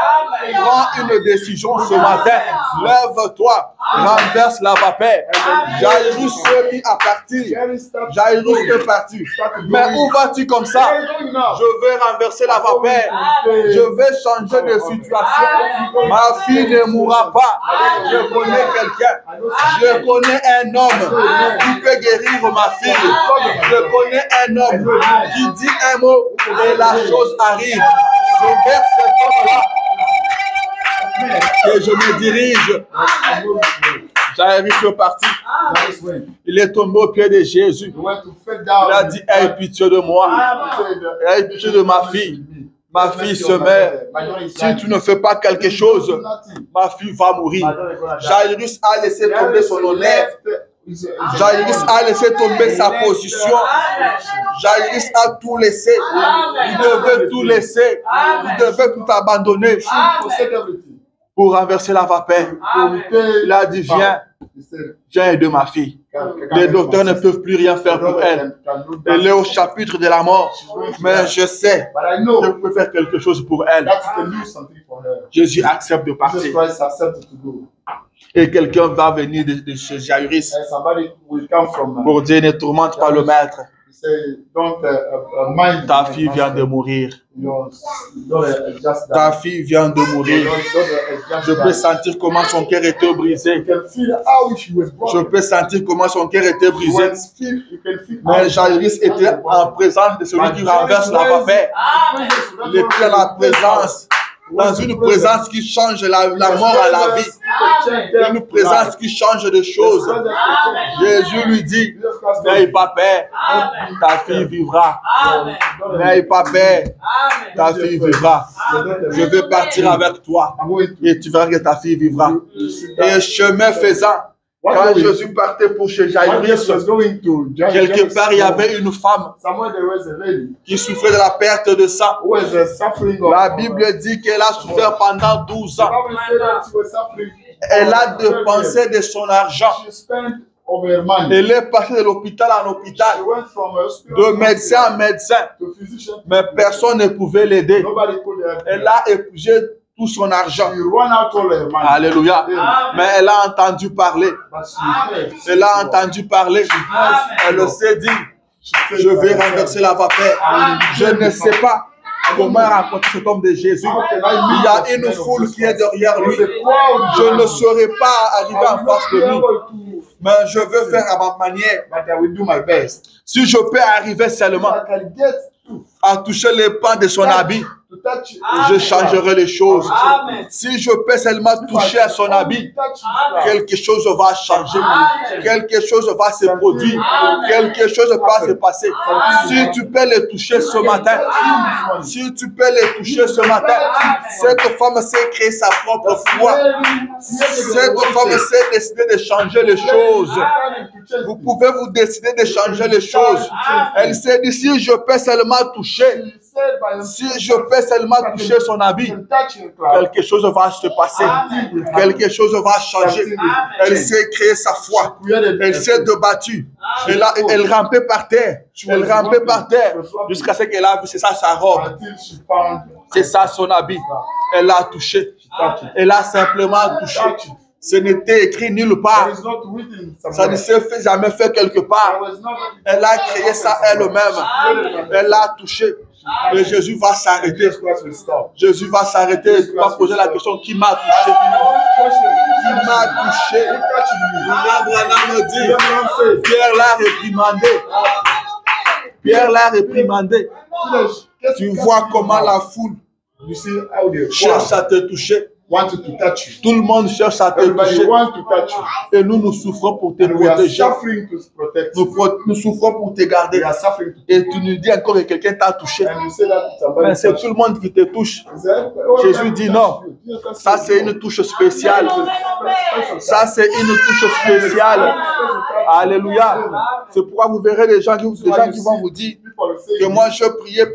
Prends une décision ce matin. Lève-toi. Renverse la vapeur. Jairus se mit à partir. Jairus est parti. Mais où vas-tu comme ça? Je vais renverser la vapeur. Je vais changer de situation. Ma fille ne mourra pas. Je connais quelqu'un. Je connais un homme qui peut guérir ma fille. Je connais un homme qui dit un mot et la chose arrive. Je vers cet homme-là et je me dirige. Jairus est parti. Il est tombé au pied de Jésus. Il a dit, aie pitié de moi. Aie pitié de ma fille. Ma fille se meurt. Si tu ne fais pas quelque chose, ma fille va mourir. Jairus a laissé tomber son honneur. Jairus a laissé tomber sa position. Jairus a tout laissé. Il devait tout laisser. Il devait tout abandonner pour renverser la vapeur. Il a dit, viens. Viens aider ma fille. Les docteurs ne peuvent plus rien faire pour elle. Elle est au chapitre de la mort. Mais je sais que je peux faire quelque chose pour elle. Jésus accepte de partir. Et quelqu'un va venir de chez Jairus pour dire, ne tourmente pas le maître. Ta fille vient de mourir. Ta fille vient de mourir. Je peux sentir comment son cœur était brisé. Je peux sentir comment son cœur était brisé. Mais Jairus était en présence de celui qui renverse la vapeur. Il était à la présence dans une présence qui change la mort à la vie. Une présence qui change de choses. Jésus lui dit, n'aie pas peur, ta fille vivra. N'aie pas peur, ta fille vivra. Je vais partir avec toi et tu verras que ta fille vivra. Et chemin faisant, quand Jésus partait pour chez Jairus, quelque part il y avait une femme qui souffrait de la perte de sang. La Bible dit qu'elle a souffert pendant 12 ans. Elle a dépensé de son argent. Elle est passée de l'hôpital en hôpital, de médecin en médecin, mais personne ne pouvait l'aider. Elle a épuisé tout son argent. Alléluia. Mais elle a entendu parler. Elle a entendu parler. Elle s'est dit, je vais renverser la vapeur. Je ne sais pas comment rencontrer cet homme de Jésus. Il y a une foule qui est derrière lui. Je ne saurais pas arriver en face de lui, mais je veux faire à ma manière. Si je peux arriver seulement à toucher les pans de son habit, je changerai les choses. Si je peux seulement toucher à son habit, quelque chose va changer. Quelque chose va se produire. Quelque chose va se passer. Si tu peux les toucher ce matin, si tu peux les toucher ce matin, cette femme s'est créée sa propre foi. Cette femme s'est décidée de changer les choses. Vous pouvez vous décider de changer les choses. Elle s'est dit, si je peux seulement toucher, si je peux seulement toucher son habit, quelque chose va se passer. Quelque chose va changer. Elle s'est créée sa foi. Elle s'est débattue. Elle rampait par terre. Elle rampait par terre jusqu'à ce qu'elle a vu, c'est ça sa robe. C'est ça son habit. Elle a touché. Elle a simplement touché. Ce n'était écrit nulle part. Ça ne s'est jamais fait quelque part. Elle a créé ça elle-même. Elle a touché. Et Jésus va s'arrêter. Jésus va s'arrêter. Il va poser la question, qui m'a touché? Qui m'a touché? Abraham dit, Pierre l'a réprimandé. Pierre l'a réprimandé. Tu vois comment la foule cherche à te toucher. Tout le monde cherche à te toucher. Et nous souffrons pour te protéger. Nous souffrons pour te garder. Et tu nous dis encore que quelqu'un t'a touché. Mais c'est tout le monde qui te touche. Jésus dit non. Ça c'est une touche spéciale. Ça c'est une touche spéciale. Alléluia. C'est pourquoi vous verrez des gens qui vont vous dire que moi je priais.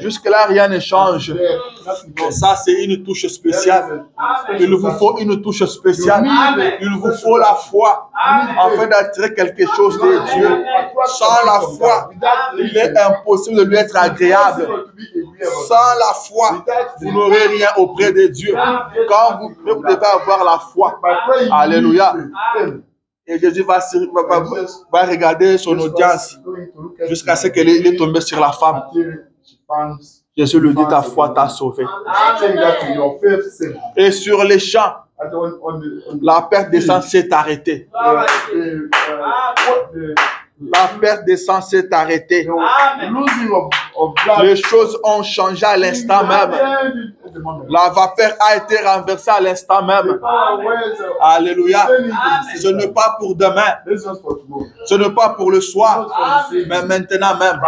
Jusque-là rien ne change. Ça c'est une touche spéciale. Il vous faut une touche spéciale. Il vous faut la foi afin d'attirer quelque chose de Dieu. Sans la foi, il est impossible de lui être agréable. Sans la foi, vous n'aurez rien auprès de Dieu. Quand vous priez, vous devez avoir la foi. Alléluia. Et Jésus va regarder son audience jusqu'à ce qu'elle est tombée sur la femme. Jésus lui dit, ta foi t'a sauvé. Et sur les champs, la perte de sang s'est arrêtée. La perte de sang s'est arrêtée. Les choses ont changé à l'instant même. La vapeur a été renversée à l'instant même. Alléluia. Ce n'est pas pour demain. Ce n'est pas pour le soir. Mais maintenant même,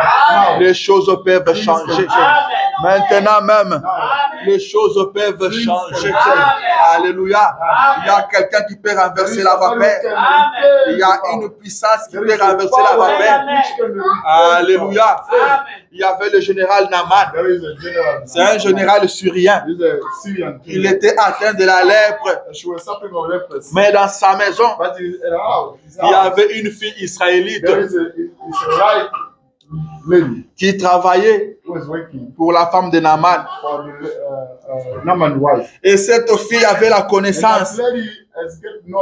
les choses peuvent changer. Maintenant même, les choses peuvent changer. Alléluia. Il y a quelqu'un qui peut renverser la vapeur. Il y a une puissance qui peut renverser la vapeur. Alléluia. Il y avait le général Naaman. C'est un général syrien. Il était atteint de la lèpre. Mais dans sa maison, il y avait une fille israélite qui travaillait pour la femme de Naaman. Et cette fille avait la connaissance.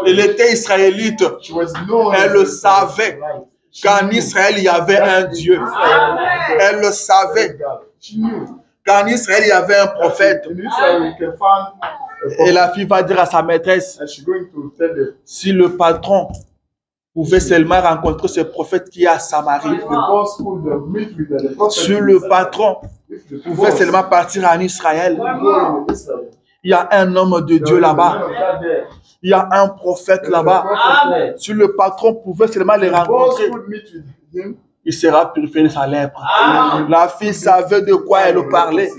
Elle était israélite. Elle le savait. Qu'en Israël, il y avait un Dieu. Elle le savait. Qu'en Israël, il y avait un prophète. Et la fille va dire à sa maîtresse, si le patron pouvait seulement rencontrer ce prophète qui est à Samarie, si le patron if the pouvait boss seulement partir en Israël. go in Israel, Il y a un homme de Dieu là-bas. Il y a un prophète là-bas. Si le patron pouvait seulement les rencontrer, il sera purifié de sa lèpre. La fille savait de quoi elle parlait.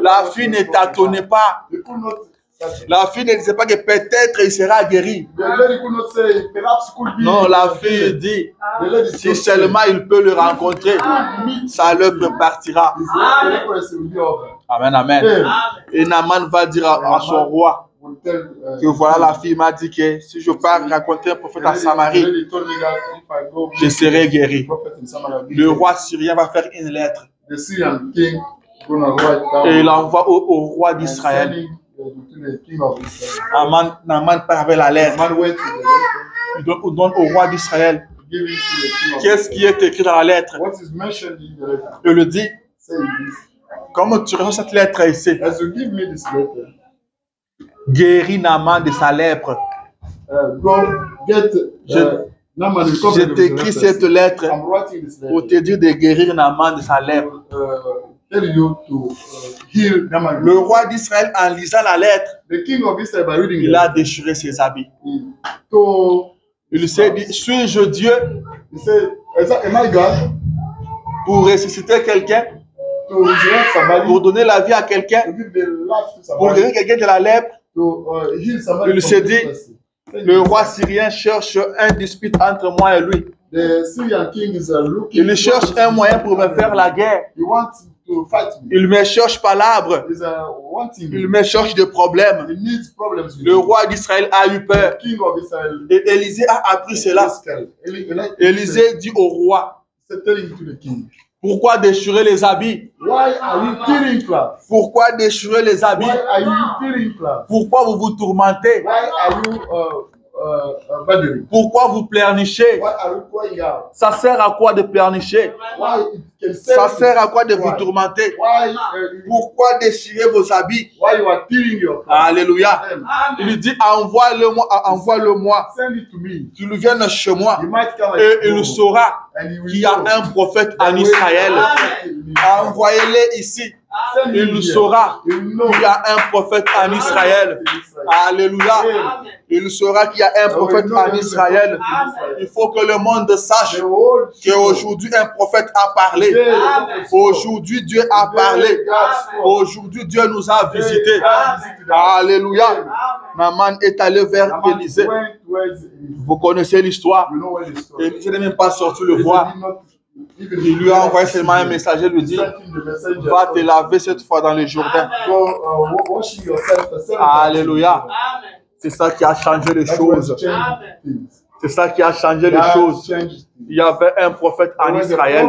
La fille ne tâtonnait pas. La fille ne disait pas que peut-être il sera guéri. Non, la fille dit, si seulement il peut le rencontrer, sa lèpre partira. Amen, amen. Et Naaman va dire à son roi que voilà, la fille m'a dit que si je pars rencontrer un prophète à Samarie, je serai guéri. Le roi syrien va faire une lettre et il envoie au roi d'Israël. Naaman part avec la lettre. Il donne au roi d'Israël. Qu'est-ce qui est écrit dans la lettre? Il le dit. Comme tu reçois cette lettre ici, guéris Naaman de sa lèpre. Je t'écris cette lettre pour te dire de guérir Naaman de sa lèpre. Le roi d'Israël, en lisant la lettre, il a déchiré ses habits. Il s'est dit, suis-je Dieu pour ressusciter quelqu'un? Pour donner la vie à quelqu'un? Pour guérir quelqu'un de la lèpre? Il s'est dit, le roi syrien cherche un dispute entre moi et lui. Il cherche un moyen pour me faire la guerre. Il me cherche palabre. Il me cherche des problèmes. Le roi d'Israël a eu peur. Et Élisée a appris cela. Élisée dit au roi, pourquoi déchirer les habits? Pourquoi déchirer les habits? Pourquoi vous vous tourmentez? Pourquoi vous pleurnichez? Ça sert à quoi de pleurnicher? Ça sert à quoi de vous tourmenter? Pourquoi déchirer vos habits? Alléluia. Il lui dit, envoie-le-moi. Qu'il vienne chez moi. Et il saura qu'il y a un prophète en Israël. Envoyez-le ici. Il saura qu'il y a un prophète en Israël. Alléluia. Il saura qu'il y a un prophète en Israël. Il faut que le monde sache qu'aujourd'hui un prophète a parlé. Aujourd'hui Dieu a parlé. Aujourd'hui Dieu nous a visités. Alléluia. Naaman est allé vers Élisée. Vous connaissez l'histoire. Élisée n'est même pas sorti le voir. Il lui a envoyé seulement un messager, lui dit, va te laver cette fois dans le Jourdain. Alléluia. C'est ça qui a changé les choses. C'est ça qui a changé les choses. Il y avait un prophète en Israël.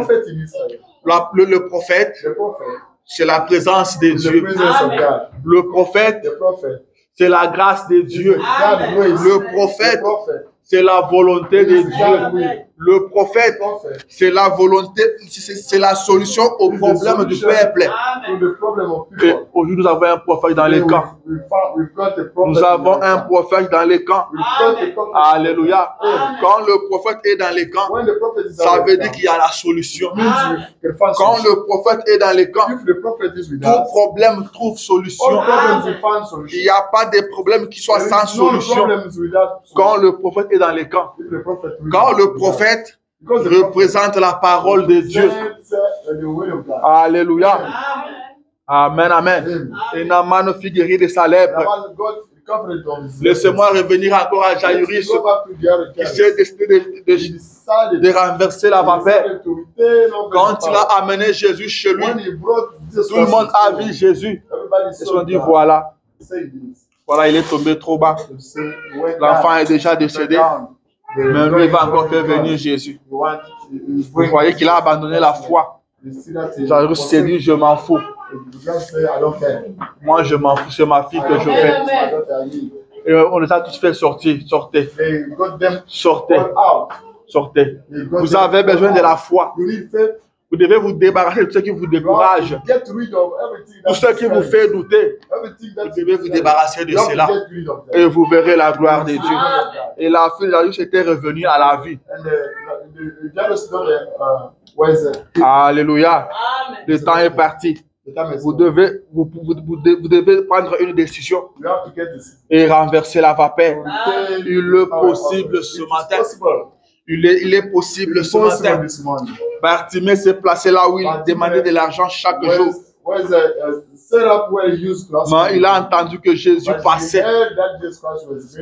Le prophète, c'est la présence de Dieu. Le prophète, c'est la grâce de Dieu. Le prophète, c'est la volonté de Dieu. Le prophète, c'est la volonté, c'est la solution au problème du peuple. Et aujourd'hui, nous avons un prophète dans les camps. Nous avons un prophète dans les camps. Alléluia. Quand le prophète est dans les camps, ça veut dire qu'il y a la solution. Quand le prophète est dans les camps, tout problème trouve solution. Il n'y a pas de problème qui soit sans solution. Quand le prophète est dans les camps, quand le prophète représente la parole de Dieu. Alléluia. Amen, amen. Et Naaman fut guéri de sa lèpre. Laissez-moi revenir encore à Jaïrus qui s'est décidé de renverser la vapeur. Quand il a amené Jésus chez lui, tout le monde a vu Jésus. Ils se sont dit, voilà, il est tombé trop bas. L'enfant est déjà décédé. Mais lui, il va encore faire venir Jésus. Vous voyez qu'il a abandonné la foi. Jaïrus s'est dit, je m'en fous. Moi, je m'en fous, c'est ma fille que je fais. Et on les a tous fait sortir. Sortez. Sortez. Sortez. Vous avez besoin de la foi. Vous devez vous débarrasser de tout ce qui vous décourage, You have to get rid of everything tout ce qui vous fait douter. everything that Vous devez vous débarrasser de You have to cela. get rid of that. Et vous verrez la gloire de Dieu. Amen. Et la fille de Jairus était revenue à la vie. And the Jairus daughter was Alléluia. Le temps est parti. the time is Vous gone. devez prendre une décision You have to get this. et renverser la vapeur. Retain Il est power possible of it. ce It is matin. possible. Il est possible It's ce possible matin. this morning. Bartimée s'est placé là où il demandait de l'argent chaque jour. Where's a setup where he used to ask Mais il a entendu que Jésus But he passait. heard that Jesus Christ was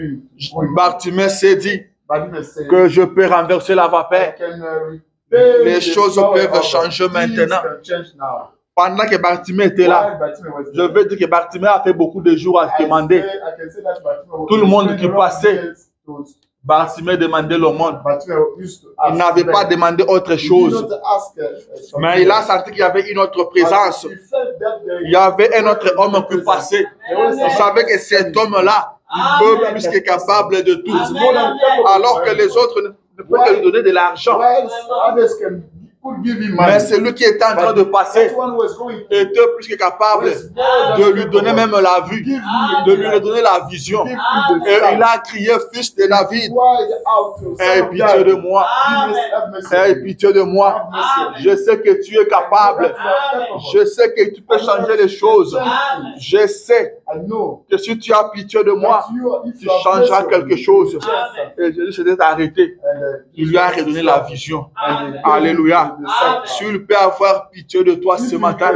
going. Bartimée s'est dit Bartimaeus said, que je peux renverser la vapeur. I can retain Les the choses power peuvent of changer it. maintenant. Things can change now. Pendant que Bartimée était là, While Bartimaeus was je there, veux dire que Bartimée a fait beaucoup de jours à I demander. can say that Bartimaeus Tout le monde spent qui a lot of passait. years to- Bartimée demandait le monde. Bartimaeus used to ask Il n'avait pas them. demandé autre He did chose. not ask, something Mais il a else. senti qu'il y avait une autre But présence. he felt that Il y avait un autre homme qui passait. Il savait que cet homme-là peut plus que capable de tout. Alors que les autres ne peuvent que lui donner de l'argent. While others could give him Mais money, celui qui était en train de passer that one was going to était plus que capable de lui donner même la vue, de lui donner la vision. give him the Et sight. il a crié, fils de David, Cried out to aie son of pitié de David, moi, have mercy on aie me. pitié de moi. Je sais que tu es capable. Je sais que tu peux changer les choses. Je sais I know que si tu as pitié de moi, that if tu you have changeras mercy on quelque me, chose. yes, Et Jésus s'était arrêté. Il lui a redonné la vision. Alléluia. S'il peut avoir pitié de toi ce matin,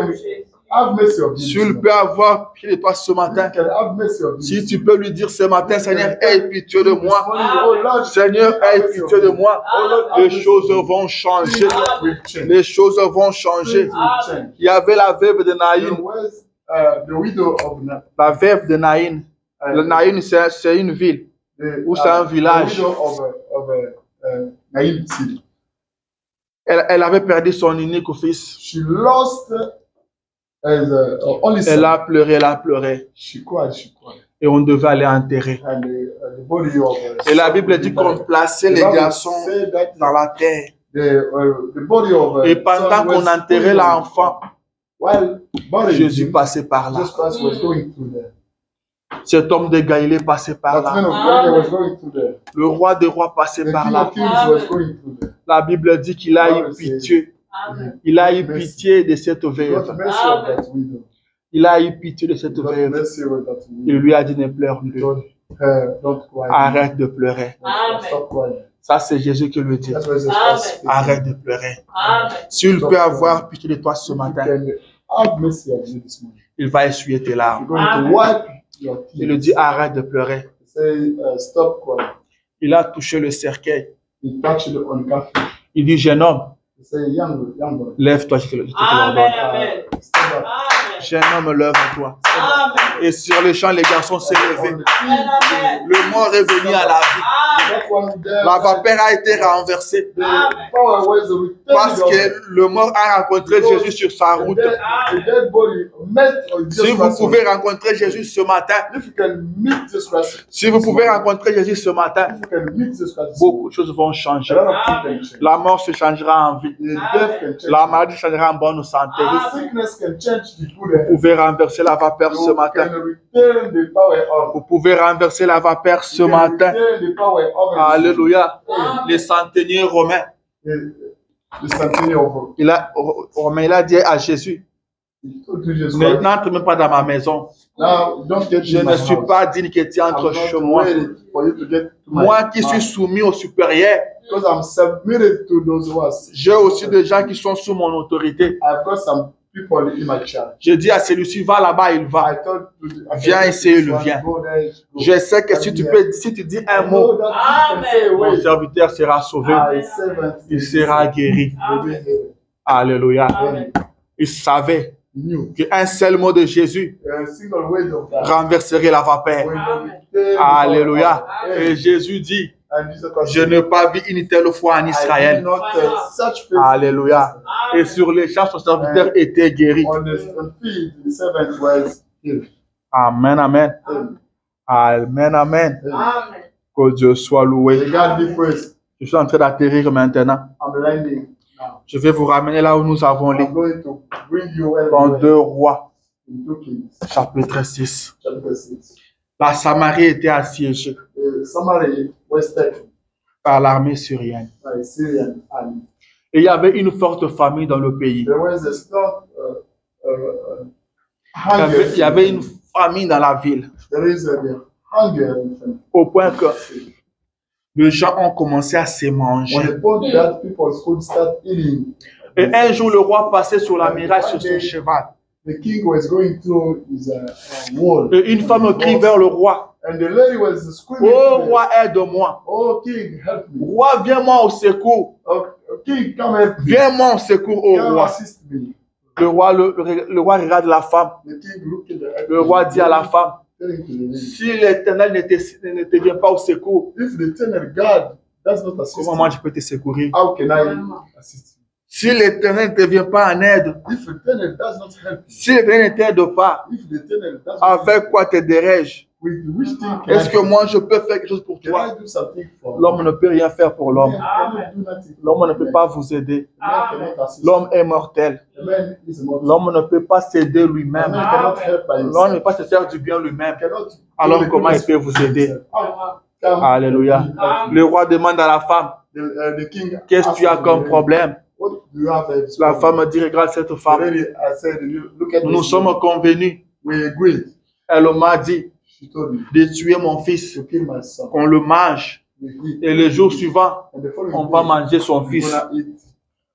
have mercy on me. s'il peut avoir pitié de toi ce matin, Can have mercy on me. si tu peux lui dire ce matin, Seigneur, aie pitié de moi. Oh Lord, Seigneur, aie pitié de moi. Les choses vont changer. Les choses vont changer. Il y avait la veuve de Naïn. Where's the widow of La veuve de Naïn. Le Naïn, c'est une ville. Ou c'est un village. The widow of Naïm city. Elle avait perdu son unique fils. She lost only Elle son. a pleuré, elle a pleuré. She cried. Et on devait aller enterrer. And the body of Et la Bible dit qu'on plaçait les garçons dans la terre. the body of Et pendant qu'on enterrait l'enfant, while burying Jésus him, passait par là. Jesus Christ was going through there. Cet homme de Galilée passait par That man là. of God was going through there. Le roi des rois passait The par King là. of Kings was going through there. La Bible dit qu'il a eu pitié. Il a eu pitié de cette God veuve. mercy on that widow. Il a eu pitié de cette God veuve. mercy on that Il widow. lui a dit ne pleure plus. Told her, don't cry. Arrête de pleurer. Stop crying. Ça, c'est Jésus qui le dit. That's why Jesus Christ speaking. Arrête de pleurer. S'il peut avoir pitié de toi ce You matin, can have mercy on you this morning. il va essuyer tes You're larmes. going to wipe your Il lui tears. dit arrête de pleurer. Say, stop crying. Il a touché le cercueil. He touched on coffee. Il dit jeune homme, He say, young boy, lève-toi, je te l'ordonne. stand up. Jeune homme, lève-toi. Et sur le champ, les garçons s'est levé. On the field, Le mort est venu à la vie. that one there, La vapeur a été renversée the power was returned parce of que it. le mort a rencontré Jésus sur sa The route. dead body met Jesus Si vous Christ. pouvez rencontrer Jésus ce matin, If you can meet Jesus Christ, si vous pouvez rencontrer Jésus ce matin, if you can meet Jesus Christ, beaucoup de choses vont a changer. lot of things can change. La mort se changera en vie. The death can change. La maladie changera en bonne santé. The sickness can change the good Vous health. pouvez renverser la vapeur ce You matin. can return the power of. Vous pouvez renverser la vapeur ce You can matin. return the power of. Alléluia. Les centeniers romains, The centennial il a dit à Jésus, he told to Jesus ne- Christ, n'entre même pas dans ma maison. now don't get Je in ne my suis house. pas digne que tu I'm entres not chez moi. ready for you to get to my Moi qui suis house. soumis au supérieur, Because I'm submitted to those who are sick. j'ai aussi des gens qui sont sous mon autorité. I've got some people in my charge. Je dis à celui-ci, va là-bas, il va. I told to the- I Viens said, ici, il "One, vient." go there, go. Je sais que si tu dis un I mot, know that you can say a mon word. serviteur sera sauvé. My servant Il sera guéri. will be healed. Alléluia. Then Il savait he knew qu'un seul mot de Jésus a single word of that. renverserait la vapeur. Will return the Alléluia. power of- Et Jésus dit, And Jesus Christ je said, n'ai pas vu une telle foi en I did Israël. not such faith. Alléluia. Et sur les champs, son serviteur était guéri. On the field, the servant was healed. Amen, amen. Amen, amen. Que Dieu soit loué. The God be praised. Je suis en train d'atterrir maintenant. I'm landing Je vais vous ramener là où nous avons lu. I'm going to bring you Dans anywhere 2 Rois, in 2 Kings, chapitre 6. chapter 6. La Samarie était assiégée Samaria was taken par l'armée syrienne. by Syrian army. Et il y avait une forte famine dans le pays. There was a strong Il y avait une famine dans la ville. There is a hunger Au point que les gens ont commencé à se manger. on the point that people could start eating. Et un jour, le roi passait sur la muraille sur son cheval. The king was going through his wall. Et une femme crie vers le roi. And the lady was screaming. Oh roi, aide-moi. Oh king, help me. Roi, viens-moi au secours. Oh, king, come help me. Viens-moi au secours, oh Come roi. assist me. Le roi regarde la femme. The king looked at Le roi dit à la femme, telling to the lady, si l'Éternel ne te vient pas au secours, if the eternal God does not assist comment you, moi je peux te secourir? how can I assist you? Si l'Éternel ne te vient pas en aide, If the eternal does not help you, si l'Éternel ne t'aide pas, if the eternal does not avec quoi t'aiderais-je? with which thing can Est-ce I que do? moi je peux faire quelque chose pour Can toi? I do something for L'homme ne peut rien faire pour l'homme. Man cannot do nothing. L'homme ne peut pas vous aider. Man cannot assist. L'homme est mortel. The man is mortal. L'homme ne peut pas s'aider The lui-même. man cannot help by L'homme ne peut himself. pas se faire du bien lui-même. Cannot do Alors the comment il goodness peut vous aider? Come. Alléluia. Le roi demande à la femme, The king qu'est-ce que tu as asked comme the problème? What do you have as La problem? femme dit, regarde cette The femme. lady, I said, look at Nous this. sommes convenus. We agreed. Elle m'a dit She told me de tuer mon fils, to kill my son. qu'on le mange. We eat. Et le jour suivant, And the following on va day, manger son we're fils. gonna eat.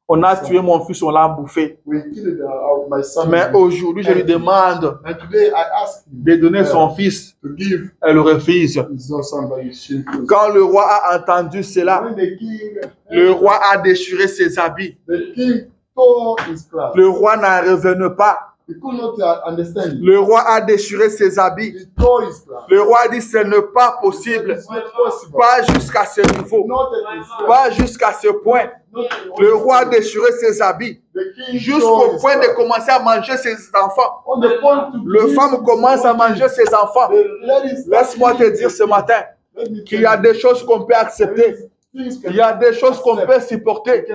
On a tué mon fils, on l'a bouffé. We killed my son. Mais aujourd'hui, je lui demande And today I asked him de donner son fils. to give Elle refuse. his son, but she refused. Quand le roi a entendu cela, When the king, le roi a déchiré ses habits. the king tore his clothes. Le roi n'en revenait pas. He could not understand. Le roi a déchiré ses habits. He tore his clothes. Le roi a dit, ce n'est pas possible. It's not possible. Pas jusqu'à ce niveau. Not at this level. Pas jusqu'à ce point. Not Le roi a déchiré ses habits. The king tore Jusqu'au his point de clothes. commencer à manger ses enfants. On the point to Le give femme commence à manger ses enfants. the ladies- Laisse-moi te dire ce matin Let me qu'il y a des choses qu'on peut accepter. things Il y a des choses qu'on peut supporter.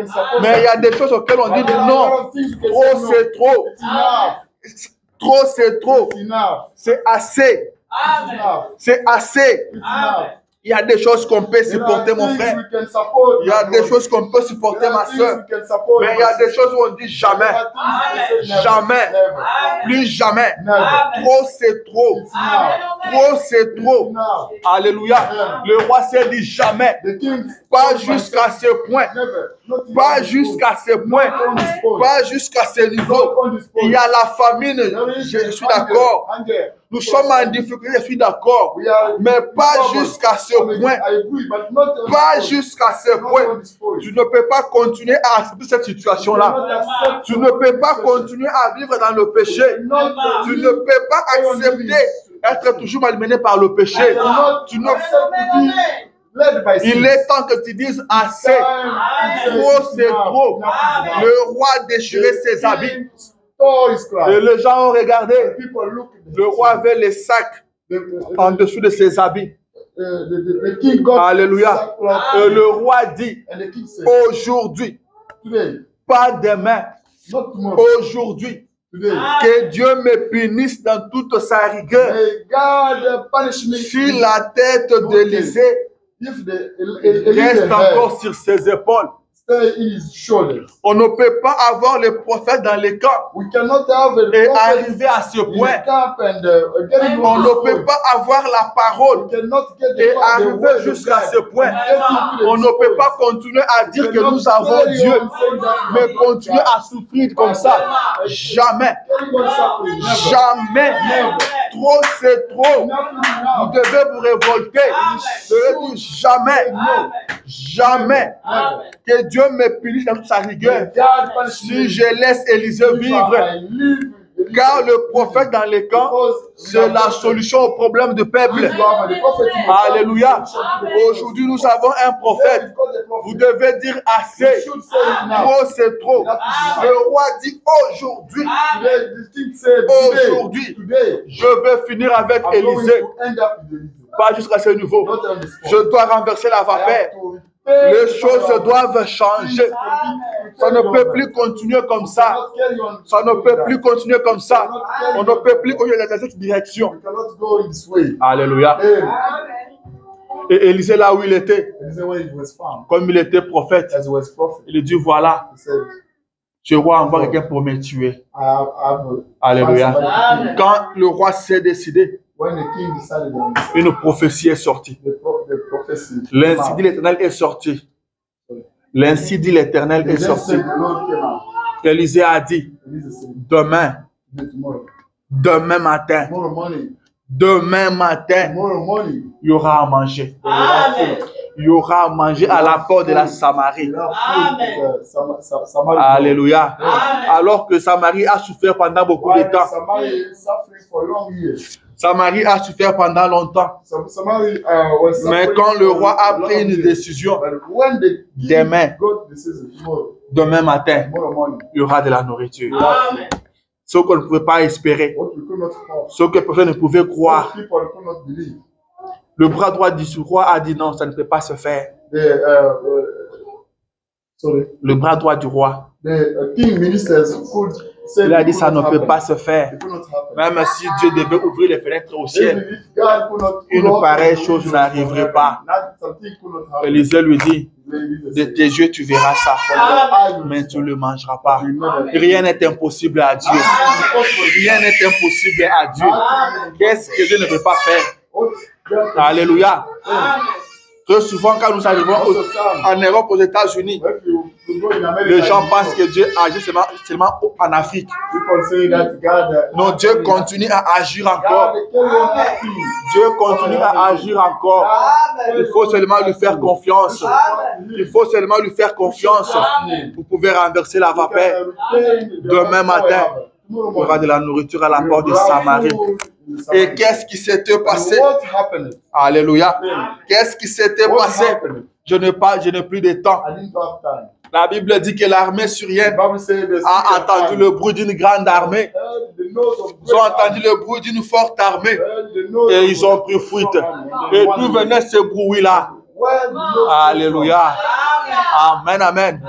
Mais il y a des choses auxquelles on dit non. Trop, c'est trop. It's enough. Trop, c'est trop. It's enough. C'est assez. It's enough. C'est assez. It's enough. Il y a des choses qu'on peut supporter, mon frère. Il y a des choses qu'on peut supporter, ma soeur. Mais il y a des choses où on dit jamais. Jamais. Plus jamais. Trop, c'est trop. Trop, c'est trop. Alléluia. Le roi s'est dit jamais. Pas jusqu'à ce point. Pas jusqu'à ce point. Pas jusqu'à ce niveau. Il y a la famine. Je suis d'accord. Nous sommes en difficulté, je suis d'accord. Mais pas jusqu'à ce point. Pas jusqu'à ce point. Tu ne peux pas continuer à accepter cette situation-là. Tu ne peux pas continuer à vivre dans le péché. Tu ne peux pas accepter être toujours malmené par le péché. Tu ne... Il est temps que tu dises assez. Trop, c'est trop. Le roi a déchiré ses habits. Et les gens ont regardé. Le roi avait les sacs en dessous de ses habits. Alléluia. Et le roi dit, aujourd'hui, pas demain, aujourd'hui, que Dieu me punisse dans toute sa rigueur. Sur la tête d'Élisée reste encore sur ses épaules. On ne peut pas avoir les prophètes dans les camps et arriver à ce point. On ne peut pas avoir la parole et arriver jusqu'à ce point. On ne peut pas continuer à dire que nous avons Dieu, mais continuer à souffrir comme ça. Jamais. Jamais. Trop, c'est trop. Vous devez vous révolter. Vous devez dire jamais. Jamais. Que Dieu me punisse dans toute sa rigueur si je laisse Élisée vivre. Car le prophète dans les camps, c'est la solution au problème du peuple. Alléluia. Aujourd'hui, nous avons un prophète. Vous devez dire assez. Trop, c'est trop. Le roi dit aujourd'hui, je vais finir avec Élisée. Pas jusqu'à ce niveau. Je dois renverser la vapeur. Les choses doivent changer. Ça ne peut plus continuer comme ça. Ça ne peut plus continuer comme ça. On ne peut plus continuer dans cette direction. Alléluia. Et Élisée, là où il était, comme il était prophète, il dit, voilà, je vois encore quelqu'un pour me tuer. Alléluia. Quand le roi s'est décidé, une prophétie est sortie. L'ainsi dit l'Éternel est sorti. L'ainsi dit l'Éternel est sorti. Élisée a dit, demain matin, il y aura à manger. Il y aura à manger à la porte de la Samarie. Alléluia. Alors que Samarie a souffert pendant beaucoup de temps. Samarie a souffert pendant longtemps. Mais quand le roi a pris une décision, demain matin, il y aura de la nourriture. Ce qu'on ne pouvait pas espérer. Ce que personne ne pouvait croire. Le bras droit du roi a dit non, ça ne peut pas se faire. Le bras droit du roi. Il a dit ça ne peut pas se faire. Même si Dieu devait ouvrir les fenêtres au ciel, une pareille chose n'arriverait pas. Élisée lui dit, de tes yeux tu verras ça, mais tu ne le mangeras pas. Rien n'est impossible à Dieu. Rien n'est impossible à Dieu. Qu'est-ce que Dieu ne peut pas faire? Alléluia. Très souvent, quand nous arrivons en Europe, aux États-Unis, les gens pensent que Dieu agit seulement en Afrique. Non, Dieu continue à agir encore. Dieu continue à agir encore. Il faut seulement lui faire confiance. Il faut seulement lui faire confiance. Vous pouvez renverser la vapeur. Demain matin, il y aura de la nourriture à la porte de Samarie. Et qu'est-ce qui s'était passé? Alléluia. Qu'est-ce qui s'était passé? Je n'ai plus de temps. La Bible dit que l'armée syrienne a entendu le bruit d'une grande armée. Ils ont entendu le bruit d'une forte armée. Et ils ont pris fuite. Et d'où venait ce bruit-là? Alléluia. Amen, amen.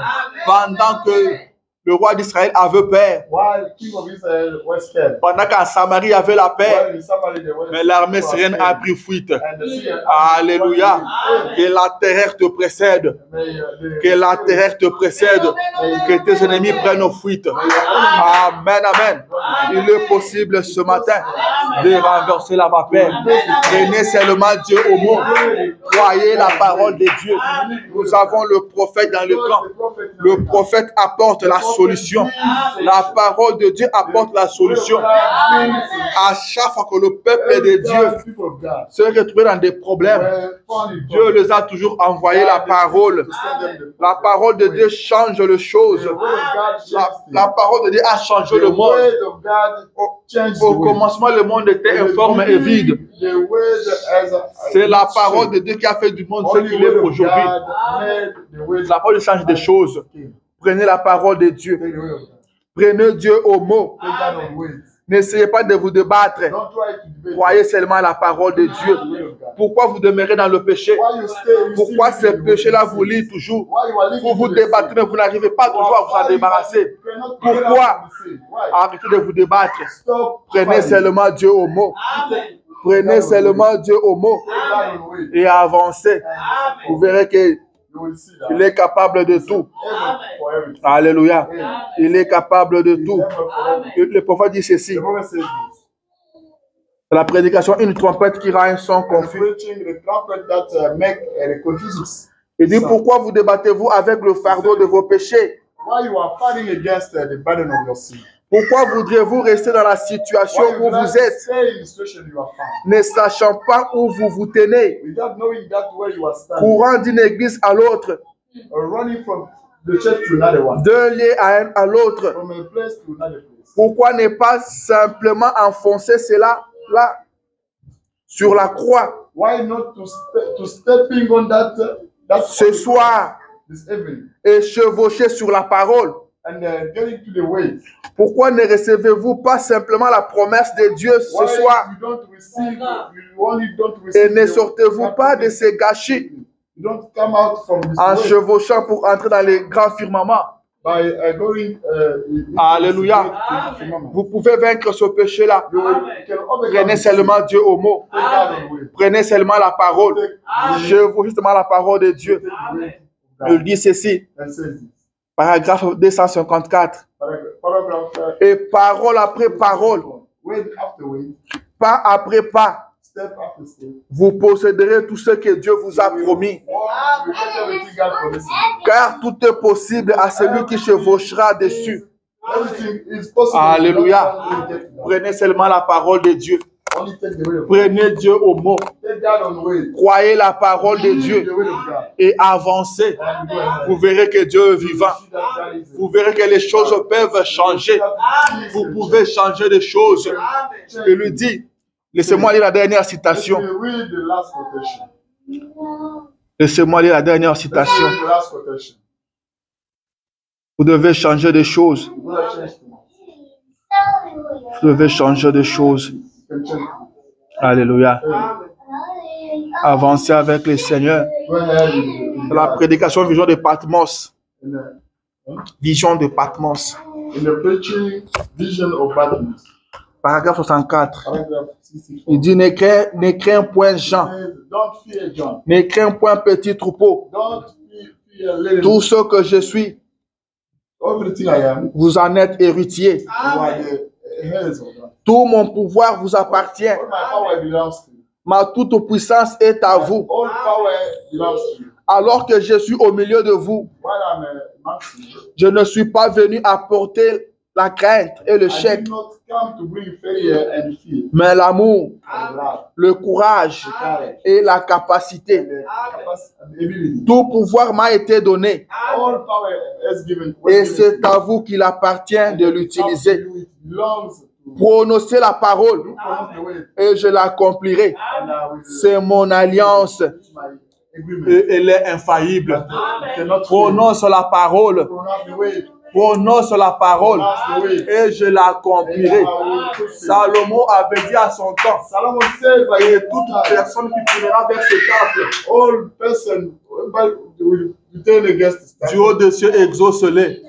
Pendant que le roi d'Israël avait peur. Pendant qu'en Samarie avait la paix, mais l'armée syrienne a pris fuite. Alléluia. Que la terreur te précède. Que la terreur te précède. Que tes ennemis prennent fuite. Amen, amen. Il est possible ce matin de renverser la vapeur. Prenez seulement Dieu au mot. Croyez la parole de Dieu. Nous avons le prophète dans le camp. Le prophète apporte la solution. La parole de Dieu apporte la solution. À chaque fois que le peuple de Dieu se retrouve dans des problèmes, Dieu les a toujours envoyé la parole. La parole de Dieu change les choses. La parole de Dieu a changé le monde. Au commencement, le monde était informe et vide. C'est la parole de Dieu qui a fait du monde ce qu'il est aujourd'hui. La parole change des choses. Prenez la parole de Dieu. Prenez Dieu au mot. N'essayez pas de vous débattre. Croyez seulement la parole de Dieu. Pourquoi vous demeurez dans le péché? Pourquoi ce péché-là vous lie toujours? Vous vous débattez, mais vous n'arrivez pas toujours à vous en débarrasser. Pourquoi? Arrêtez de vous débattre. Prenez seulement Dieu au mot. Prenez seulement Dieu au mot et avancez. Vous verrez qu'il est capable de tout. Alléluia. Il est capable de tout. Le prophète dit ceci. La prédication, une trompette qui rend un son confus. Il dit, pourquoi vous débattez-vous avec le fardeau de vos péchés? Pourquoi voudriez-vous rester dans la situation où vous êtes, ne sachant pas où vous vous tenez, courant d'une église à l'autre, d'un lieu à l'autre? Pourquoi ne pas simplement enfoncer cela là, sur la croix, ce soir, et chevaucher sur la parole? Pourquoi ne recevez-vous pas simplement la promesse de Dieu ce soir? Et ne sortez-vous pas de ces gâchis? You don't come out from this en way chevauchant pour entrer dans les grands firmaments. by going. Alléluia. Vous pouvez vaincre ce péché-là. You can overcome Prenez this. seulement Dieu au mot. Take God away. Prenez seulement la parole. Je vous justement la parole de Dieu. Il dit ceci, And says this. paragraphe 254. Paragraph. Et parole après parole, Word after word, pas après pas, step after step. vous posséderez tout ce que Dieu vous a promis. You get everything God promised. Car tout est possible à celui qui chevauchera dessus. Everything is possible. Alléluia. You get that. Prenez seulement la parole de Dieu. Only take the word of God. Prenez Dieu au mot. Take God on the way. Croyez la parole de Believe Dieu the word of God. et avancez. And go ahead. Vous verrez que Dieu est vivant. See that God is Vous verrez que les choses peuvent changer. Vous pouvez changer de choses. Il lui dit, laissez-moi lire la dernière citation. Let me read the last quotation. Laissez-moi lire la dernière citation. The last quotation. Vous devez changer de choses. You gotta change things. Vous devez changer de choses. You can change things. Alléluia. Avancez avec le Seigneur. Go ahead in La prédication vision de Patmos. the Vision de Patmos. in the preaching vision of Patmos. Paragraphe 64. Paragraph 64. Il dit, ne crains point Jean. Says, don't fear John. Ne crains point petit troupeau. Don't fear little. Tout ce que je suis, Everything I am, vous en êtes héritier. you are the heirs of God. Tout mon pouvoir vous appartient. All my power belongs to you. Ma toute puissance est à vous. All power belongs to you. Alors que je suis au milieu de vous, While I'm amongst you, je ne suis pas venu apporter la crainte et le I chèque, did not come to bring failure and fear. mais l'amour, And love, le courage courage, et la capacité. and the capacity and the ability. Tout pouvoir m'a été donné All power is given. et c'est à vous qu'il appartient de l'utiliser. It belongs to you. Prononcez la parole You pronounce the word, et je l'accomplirai. and I will C'est mon alliance use my agreement. et elle est infaillible. You cannot fail. Prononce la parole, Pronounce the word. prononce la parole Pronounce the word. et je l'accomplirai. And I will fulfill. Salomon avait dit à son temps, Solomon said, by et toute personne qui tournera vers ce temple, all person will return against the du haut des cieux exauce-les.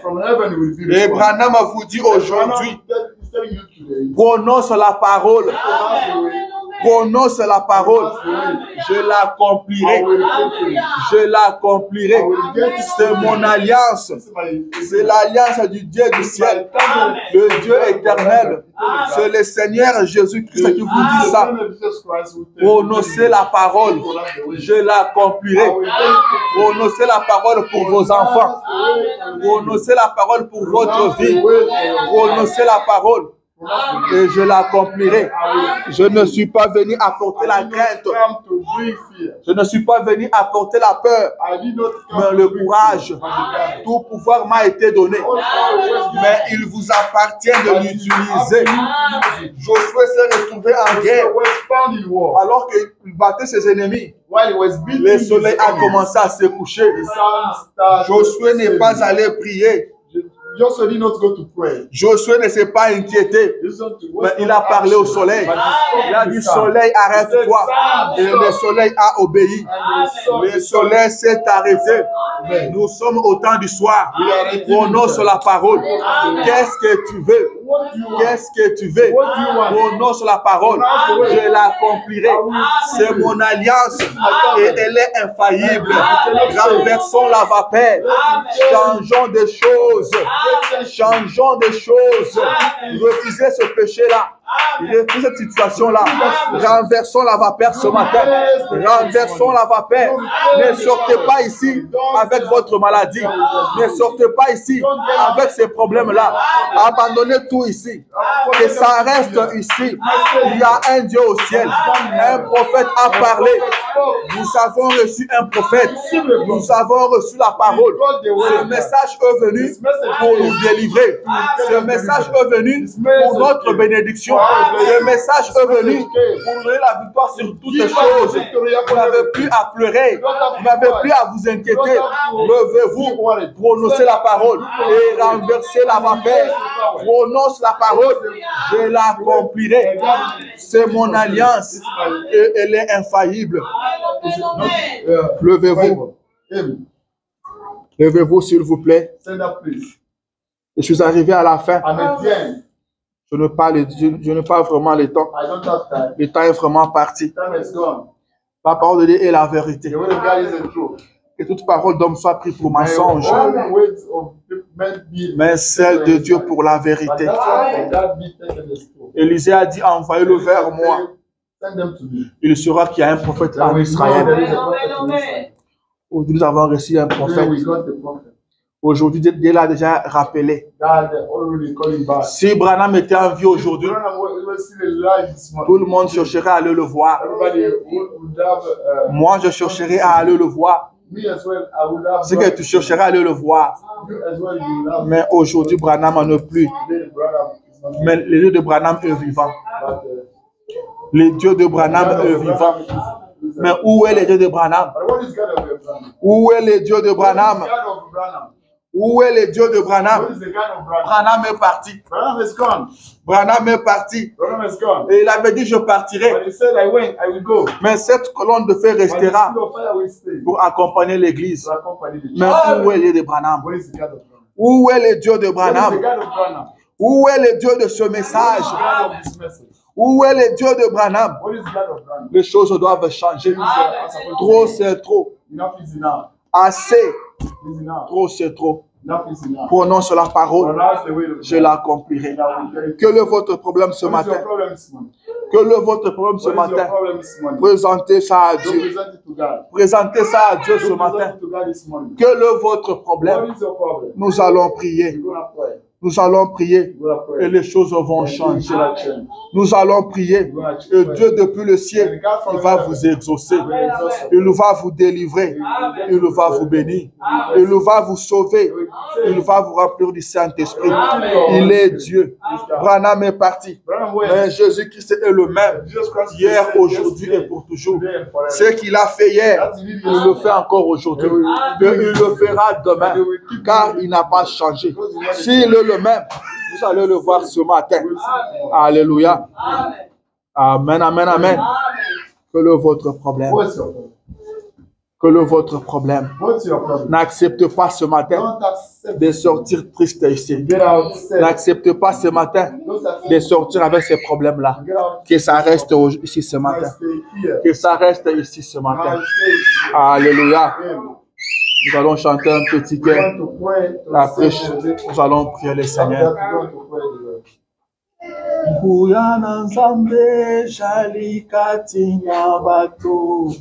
from heaven will be Et restored. Branham vous dit aujourd'hui, He's telling you today. prononce la parole, Pronounce the word. prononce la parole, je l'accomplirai, je l'accomplirai. C'est mon alliance, c'est l'alliance du Dieu du ciel, le Dieu éternel. C'est le Seigneur Jésus-Christ qui vous dit ça. Prononcez la parole, je l'accomplirai. Prononcez la parole pour vos enfants. Prononcez la parole pour votre vie. Prononcez la parole et je l'accomplirai. Je ne suis pas venu apporter la crainte. Je ne suis pas venu apporter la peur, mais le courage. Tout pouvoir m'a été donné, mais il vous appartient de l'utiliser. Josué s'est retrouvé en guerre alors qu'il battait ses ennemis. Le soleil a commencé à se coucher. Josué n'est pas allé prier. Joshua did not go to pray. Josué ne s'est pas inquiété, mais il a parlé au soleil. Il a dit, soleil, arrête-toi. Et le soleil a obéi. Le soleil s'est arrêté. Nous sommes au temps du soir. Prononce la parole. Qu'est-ce que tu veux? Qu'est-ce que tu veux? Prononce la parole. Je l'accomplirai. C'est mon alliance et elle est infaillible. Renversons la vapeur. Changeons des choses. Changeons des choses. Refusez ce péché-là. Refusez cette situation-là. Renversons la vapeur ce matin. Renversons la vapeur. Ne sortez pas ici avec votre maladie. Ne sortez pas ici avec ces problèmes-là. Abandonnez tout ici. Que ça reste ici. Il y a un Dieu au ciel. Un prophète a parlé. Nous avons reçu un prophète. Nous avons reçu la parole. Ce message est venu pour nous délivrer. Ce message est venu pour notre bénédiction. Ce message est venu pour nous donner la victoire sur toutes les choses. Vous n'avez plus à pleurer. Vous n'avez plus à vous inquiéter. Levez-vous, prononcez la parole et renversez la vapeur. Prononce la parole. Je l'accomplirai. C'est mon alliance et elle est infaillible. Levez-vous. Levez-vous, s'il vous plaît. Je suis arrivé à la fin. Je ne parle vraiment le temps. Le temps est vraiment parti. La parole de Dieu est la vérité. Que toute parole d'homme soit prise pour mensonge, mais celle de Dieu pour la vérité. Élisée a dit, envoyez-le vers moi. Il sera qu'il y a un prophète en Israël. Aujourd'hui, nous avons reçu un prophète. Aujourd'hui, Dieu l'a déjà rappelé. Si Branham était en vie aujourd'hui, tout le monde chercherait à aller le voir. Moi, je chercherais à aller le voir. C'est que tu chercherais à aller le voir. Mais aujourd'hui, Branham ne plus. Mais le Dieu de Branham est vivant. Le Dieu de Branham est vivant. Mais où est le Dieu de Branham? Où est le Dieu de Branham? Où est le Dieu de Branham? Branham est parti. Branham est parti. Et il avait dit, je partirai. Mais cette colonne de feu restera pour accompagner l'église. Mais où est le Dieu de Branham? Où est le Dieu de Branham? Où est le Dieu de ce message? Où est le Dieu de Branham? Les choses doivent changer. Trop, c'est trop. Assez. Trop, c'est trop. Prononce la parole, je l'accomplirai. Quel est votre problème ce matin? Quel est votre problème ce matin? Présentez ça à Dieu. Présentez ça à Dieu ce matin. Quel est votre problème? Nous allons prier. Nous allons prier et les choses vont changer. Nous allons prier et Dieu depuis le ciel, il va vous exaucer. Il va vous délivrer. Il va vous bénir. Il va vous sauver. Il va vous remplir du Saint-Esprit. Il est Dieu. Branham est parti. Mais Jésus-Christ est le même. Hier, aujourd'hui et pour toujours. Ce qu'il a fait hier, il le fait encore aujourd'hui. Et il le fera demain. Car il n'a pas changé. S'il est le même, vous allez le voir ce matin. Alléluia. Amen, amen, amen. Quel est votre problème? Quel est votre problème? N'accepte pas ce matin de sortir triste ici. N'accepte pas ce matin de sortir avec ces problèmes-là. Que ça reste ici ce matin. Que ça reste ici ce matin. Alléluia. Nous allons chanter un petit cœur. Après, nous allons prier le Seigneur. Buyana nzambe jali katina bato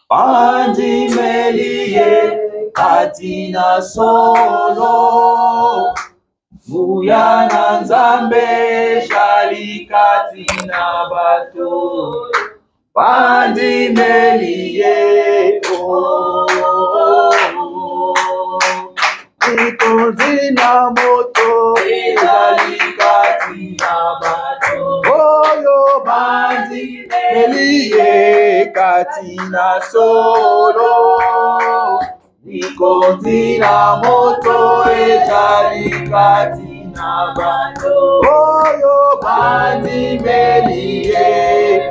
Pandi melie katina solo Buyana nzambe jali katina bato Pandi melie Ikozina moto ezali kati na bato oyo bandi elie kati na solo Ikozina moto ezali kati na bato oyo bandi elie